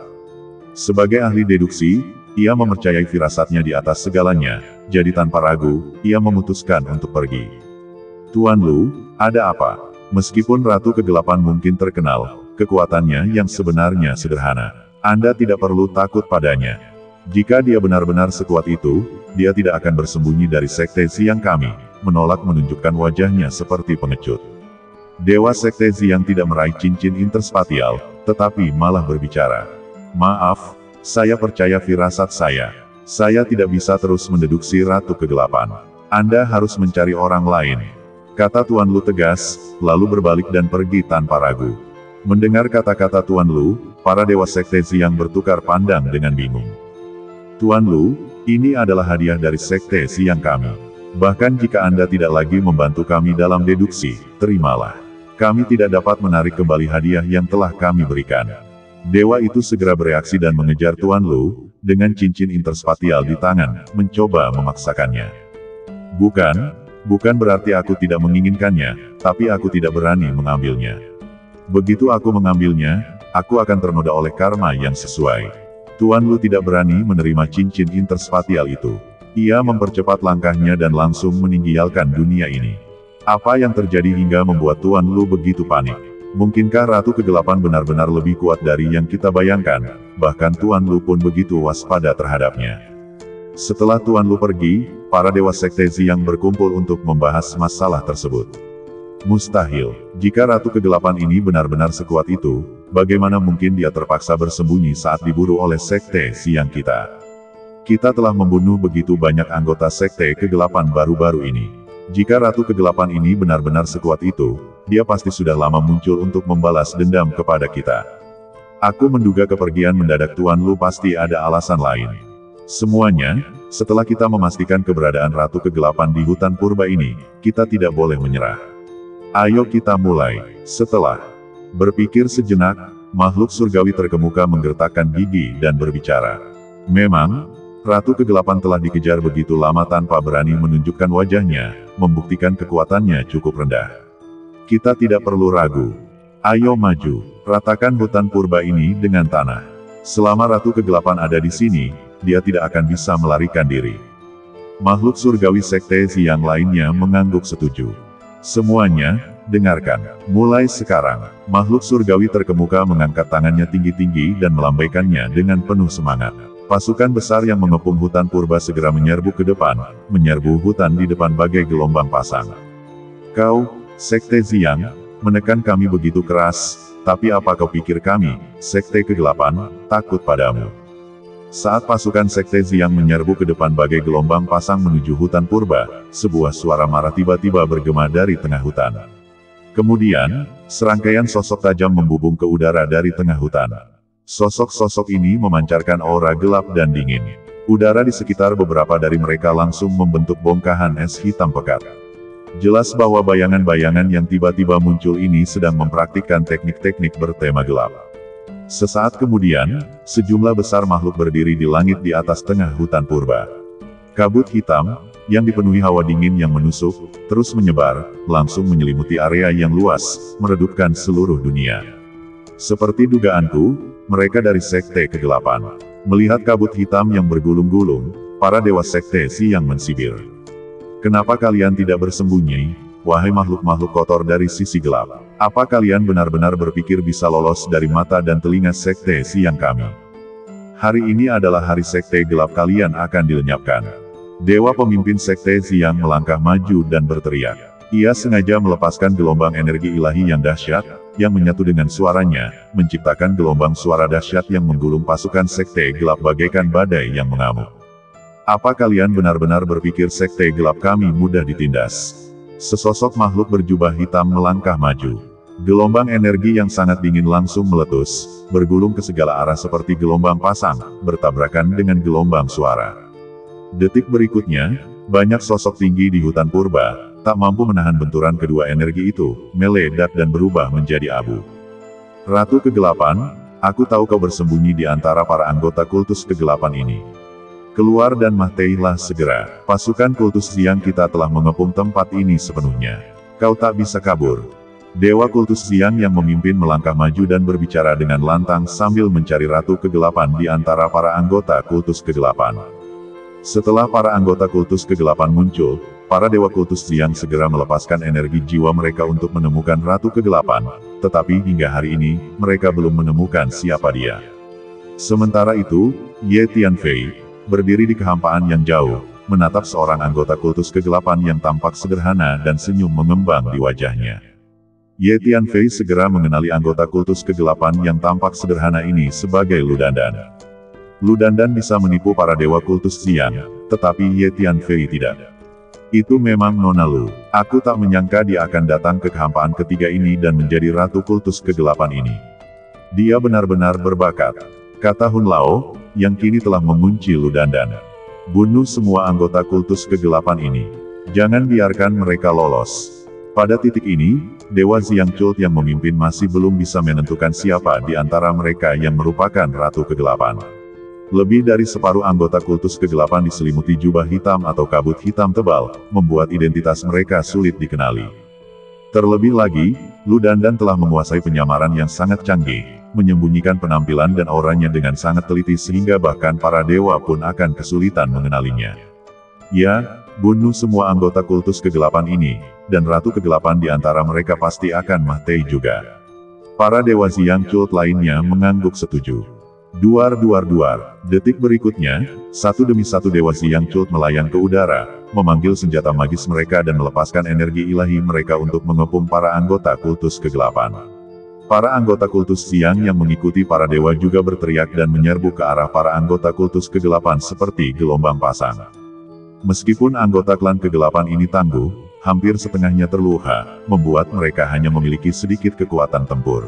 Sebagai ahli deduksi, ia mempercayai firasatnya di atas segalanya, jadi tanpa ragu, ia memutuskan untuk pergi. Tuan Lu, ada apa? Meskipun Ratu Kegelapan mungkin terkenal, kekuatannya yang sebenarnya sederhana. Anda tidak perlu takut padanya. Jika dia benar-benar sekuat itu, dia tidak akan bersembunyi dari Sekte Xiang kami, menolak menunjukkan wajahnya seperti pengecut. Dewa Sekte Xiang tidak meraih cincin interspatial, tetapi malah berbicara. Maaf, saya percaya firasat saya. Saya tidak bisa terus mendeduksi Ratu Kegelapan. Anda harus mencari orang lain. Kata Tuan Lu tegas, lalu berbalik dan pergi tanpa ragu. Mendengar kata-kata Tuan Lu, para dewa sekte Xiang bertukar pandang dengan bingung. Tuan Lu, ini adalah hadiah dari sekte Xiang kami. Bahkan jika Anda tidak lagi membantu kami dalam deduksi, terimalah. Kami tidak dapat menarik kembali hadiah yang telah kami berikan. Dewa itu segera bereaksi dan mengejar Tuan Lu, dengan cincin interspatial di tangan, mencoba memaksakannya. Bukan berarti aku tidak menginginkannya, tapi aku tidak berani mengambilnya. Begitu aku mengambilnya, aku akan ternoda oleh karma yang sesuai. Tuan Lu tidak berani menerima cincin interspatial itu. Ia mempercepat langkahnya dan langsung meninggalkan dunia ini. Apa yang terjadi hingga membuat Tuan Lu begitu panik? Mungkinkah Ratu Kegelapan benar-benar lebih kuat dari yang kita bayangkan? Bahkan Tuan Lu pun begitu waspada terhadapnya. Setelah Tuan Lu pergi, para dewa sekte Xiang berkumpul untuk membahas masalah tersebut. Mustahil, jika Ratu Kegelapan ini benar-benar sekuat itu, bagaimana mungkin dia terpaksa bersembunyi saat diburu oleh sekte Xiang kita? Kita telah membunuh begitu banyak anggota sekte kegelapan baru-baru ini. Jika Ratu Kegelapan ini benar-benar sekuat itu, dia pasti sudah lama muncul untuk membalas dendam kepada kita. Aku menduga kepergian mendadak Tuan Lu pasti ada alasan lain. Semuanya, setelah kita memastikan keberadaan Ratu Kegelapan di hutan purba ini, kita tidak boleh menyerah. Ayo kita mulai. Setelah berpikir sejenak, makhluk surgawi terkemuka menggertakkan gigi dan berbicara. Memang, Ratu Kegelapan telah dikejar begitu lama tanpa berani menunjukkan wajahnya, membuktikan kekuatannya cukup rendah. Kita tidak perlu ragu. Ayo maju, ratakan hutan purba ini dengan tanah. Selama Ratu Kegelapan ada di sini, dia tidak akan bisa melarikan diri. Makhluk surgawi sekte Xiang lainnya mengangguk setuju. Semuanya, dengarkan. Mulai sekarang, makhluk surgawi terkemuka mengangkat tangannya tinggi-tinggi dan melambaikannya dengan penuh semangat. Pasukan besar yang mengepung hutan purba segera menyerbu ke depan, menyerbu hutan di depan bagai gelombang pasang. Kau, sekte Xiang, menekan kami begitu keras, tapi apa kau pikir kami, sekte kegelapan, takut padamu? Saat pasukan sekte Xiang menyerbu ke depan bagai gelombang pasang menuju hutan purba, sebuah suara marah tiba-tiba bergema dari tengah hutan. Kemudian, serangkaian sosok tajam membubung ke udara dari tengah hutan. Sosok-sosok ini memancarkan aura gelap dan dingin. Udara di sekitar beberapa dari mereka langsung membentuk bongkahan es hitam pekat. Jelas bahwa bayangan-bayangan yang tiba-tiba muncul ini sedang mempraktikkan teknik-teknik bertema gelap. Sesaat kemudian, sejumlah besar makhluk berdiri di langit di atas tengah hutan purba. Kabut hitam, yang dipenuhi hawa dingin yang menusuk, terus menyebar, langsung menyelimuti area yang luas, meredupkan seluruh dunia. Seperti dugaanku, mereka dari sekte kegelapan. Melihat kabut hitam yang bergulung-gulung, para dewa sekte Xiang mensibir. Kenapa kalian tidak bersembunyi, wahai makhluk-makhluk kotor dari sisi gelap? Apa kalian benar-benar berpikir bisa lolos dari mata dan telinga sekte Xiang kami? Hari ini adalah hari sekte gelap kalian akan dilenyapkan. Dewa pemimpin sekte Xiang melangkah maju dan berteriak. Ia sengaja melepaskan gelombang energi ilahi yang dahsyat, yang menyatu dengan suaranya, menciptakan gelombang suara dahsyat yang menggulung pasukan sekte gelap bagaikan badai yang mengamuk. Apa kalian benar-benar berpikir sekte gelap kami mudah ditindas? Sesosok makhluk berjubah hitam melangkah maju. Gelombang energi yang sangat dingin langsung meletus, bergulung ke segala arah seperti gelombang pasang, bertabrakan dengan gelombang suara. Detik berikutnya, banyak sosok tinggi di hutan purba, tak mampu menahan benturan kedua energi itu, meledak dan berubah menjadi abu. Ratu Kegelapan, aku tahu kau bersembunyi di antara para anggota kultus kegelapan ini. Keluar dan matilah segera, pasukan kultus Xiang kita telah mengepung tempat ini sepenuhnya. Kau tak bisa kabur. Dewa kultus Xiang yang memimpin melangkah maju dan berbicara dengan lantang sambil mencari Ratu Kegelapan di antara para anggota kultus kegelapan. Setelah para anggota kultus kegelapan muncul, para dewa kultus Xiang segera melepaskan energi jiwa mereka untuk menemukan Ratu Kegelapan, tetapi hingga hari ini, mereka belum menemukan siapa dia. Sementara itu, Ye Tianfei, berdiri di kehampaan yang jauh, menatap seorang anggota kultus kegelapan yang tampak sederhana dan senyum mengembang di wajahnya. Ye Tianfei segera mengenali anggota kultus kegelapan yang tampak sederhana ini sebagai Lu Dandan. Lu Dandan bisa menipu para dewa kultus Xiang, tetapi Ye Tianfei tidak. Itu memang Nona Lu. Aku tak menyangka dia akan datang ke kehampaan ketiga ini dan menjadi ratu kultus kegelapan ini. Dia benar-benar berbakat, kata Hun Lao, yang kini telah mengunci Lu Dandan. Bunuh semua anggota kultus kegelapan ini. Jangan biarkan mereka lolos. Pada titik ini, Dewa Xiang Chult yang memimpin masih belum bisa menentukan siapa di antara mereka yang merupakan ratu kegelapan. Lebih dari separuh anggota kultus kegelapan diselimuti jubah hitam atau kabut hitam tebal, membuat identitas mereka sulit dikenali. Terlebih lagi, Lu Dandan telah menguasai penyamaran yang sangat canggih, menyembunyikan penampilan dan auranya dengan sangat teliti sehingga bahkan para dewa pun akan kesulitan mengenalinya. Ya, bunuh semua anggota kultus kegelapan ini, dan ratu kegelapan di antara mereka pasti akan mati juga. Para dewa Xiang Chult lainnya mengangguk setuju. Duar. Detik berikutnya, satu demi satu dewa Xiang Chult melayang ke udara, memanggil senjata magis mereka dan melepaskan energi ilahi mereka untuk mengepung para anggota kultus kegelapan. Para anggota kultus Xiang yang mengikuti para dewa juga berteriak dan menyerbu ke arah para anggota kultus kegelapan seperti gelombang pasang. Meskipun anggota klan kegelapan ini tangguh, hampir setengahnya terluka, membuat mereka hanya memiliki sedikit kekuatan tempur.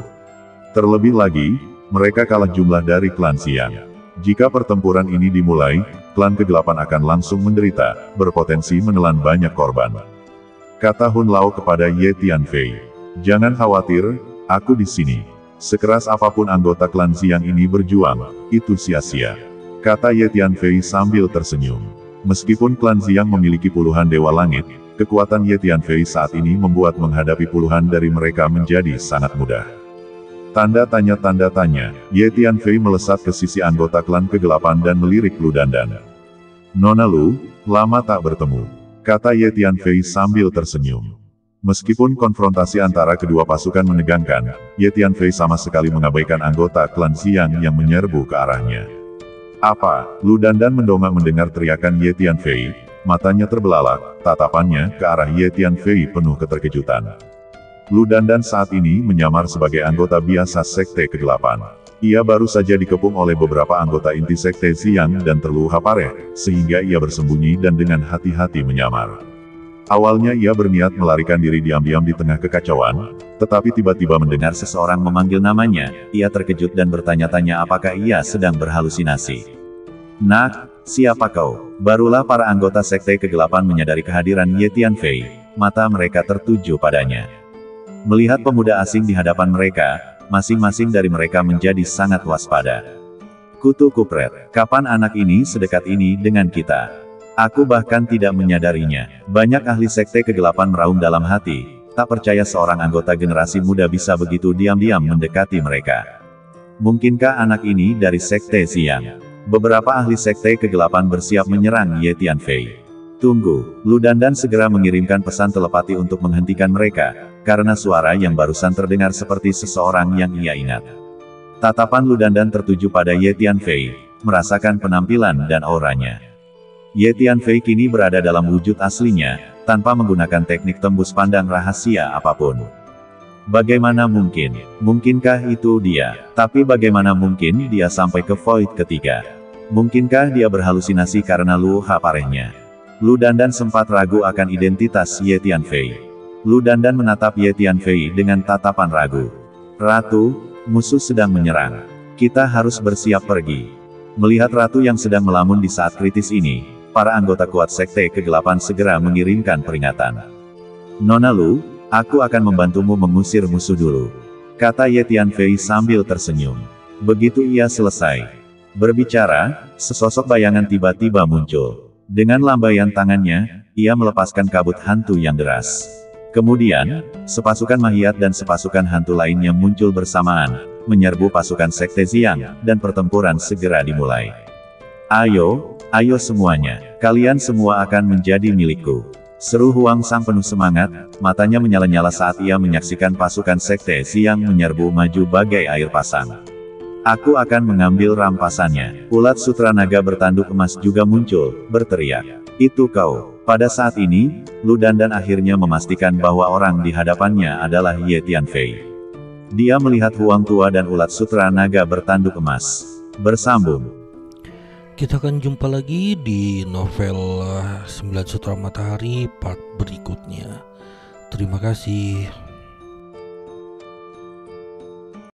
Terlebih lagi, mereka kalah jumlah dari klan Xiang. Jika pertempuran ini dimulai, klan kegelapan akan langsung menderita, berpotensi menelan banyak korban. Kata Hun Lao kepada Ye Tianfei. Jangan khawatir, aku di sini. Sekeras apapun anggota klan Xiang ini berjuang, itu sia-sia. Kata Ye Tianfei sambil tersenyum. Meskipun klan Xiang memiliki puluhan dewa langit, kekuatan Ye Tianfei saat ini membuat menghadapi puluhan dari mereka menjadi sangat mudah. Tanda tanya, Ye Tianfei melesat ke sisi anggota klan kegelapan dan melirik Lu Dandan. Nona Lu, lama tak bertemu, kata Ye Tianfei sambil tersenyum. Meskipun konfrontasi antara kedua pasukan menegangkan, Ye Tianfei sama sekali mengabaikan anggota klan Xiang yang menyerbu ke arahnya. Apa? Lu Dandan mendongak mendengar teriakan Ye Tianfei, matanya terbelalak, tatapannya ke arah Ye Tianfei penuh keterkejutan. Lu Dandan saat ini menyamar sebagai anggota biasa Sekte Kegelapan. Ia baru saja dikepung oleh beberapa anggota inti Sekte Xiang dan terluka parah, sehingga ia bersembunyi dan dengan hati-hati menyamar. Awalnya ia berniat melarikan diri diam-diam di tengah kekacauan, tetapi tiba-tiba mendengar seseorang memanggil namanya, ia terkejut dan bertanya-tanya apakah ia sedang berhalusinasi. Nak, siapa kau? Barulah para anggota Sekte Kegelapan menyadari kehadiran Ye Tianfei, mata mereka tertuju padanya. Melihat pemuda asing di hadapan mereka, masing-masing dari mereka menjadi sangat waspada. Kutu kupret, kapan anak ini sedekat ini dengan kita? Aku bahkan tidak menyadarinya. Banyak ahli Sekte Kegelapan meraung dalam hati, tak percaya seorang anggota generasi muda bisa begitu diam-diam mendekati mereka. Mungkinkah anak ini dari Sekte Xiang? Beberapa ahli Sekte Kegelapan bersiap menyerang Ye Tianfei. Tunggu, Lu Dandan segera mengirimkan pesan telepati untuk menghentikan mereka, karena suara yang barusan terdengar seperti seseorang yang ia ingat. Tatapan Lu Dandan tertuju pada Ye Tianfei, merasakan penampilan dan auranya. Ye Tianfei kini berada dalam wujud aslinya, tanpa menggunakan teknik tembus pandang rahasia apapun. Bagaimana mungkin? Mungkinkah itu dia? Tapi bagaimana mungkin dia sampai ke Void ketiga? Mungkinkah dia berhalusinasi karena luha parehnya? Lu Dandan sempat ragu akan identitas Ye Tianfei. Lu Dandan menatap Ye Tianfei dengan tatapan ragu. Ratu, musuh sedang menyerang. Kita harus bersiap pergi. Melihat ratu yang sedang melamun di saat kritis ini, para anggota kuat Sekte Kegelapan segera mengirimkan peringatan. Nona Lu, aku akan membantumu mengusir musuh dulu, kata Ye Tianfei sambil tersenyum. Begitu ia selesai berbicara, sesosok bayangan tiba-tiba muncul. Dengan lambaian tangannya, ia melepaskan kabut hantu yang deras. Kemudian, sepasukan Mahiat dan sepasukan hantu lainnya muncul bersamaan, menyerbu pasukan Sekte Xiang, dan pertempuran segera dimulai. Ayo semuanya, kalian semua akan menjadi milikku. Seru Huang Sang penuh semangat, matanya menyala-nyala saat ia menyaksikan pasukan Sekte Xiang menyerbu maju bagai air pasang. Aku akan mengambil rampasannya. Ulat sutra naga bertanduk emas juga muncul, berteriak. Itu kau. Pada saat ini, Lu Dandan akhirnya memastikan bahwa orang di hadapannya adalah Ye Tianfei. Dia melihat Huang Tua dan ulat sutra naga bertanduk emas bersambung. Kita akan jumpa lagi di novel 9 Sutra Matahari part berikutnya. Terima kasih.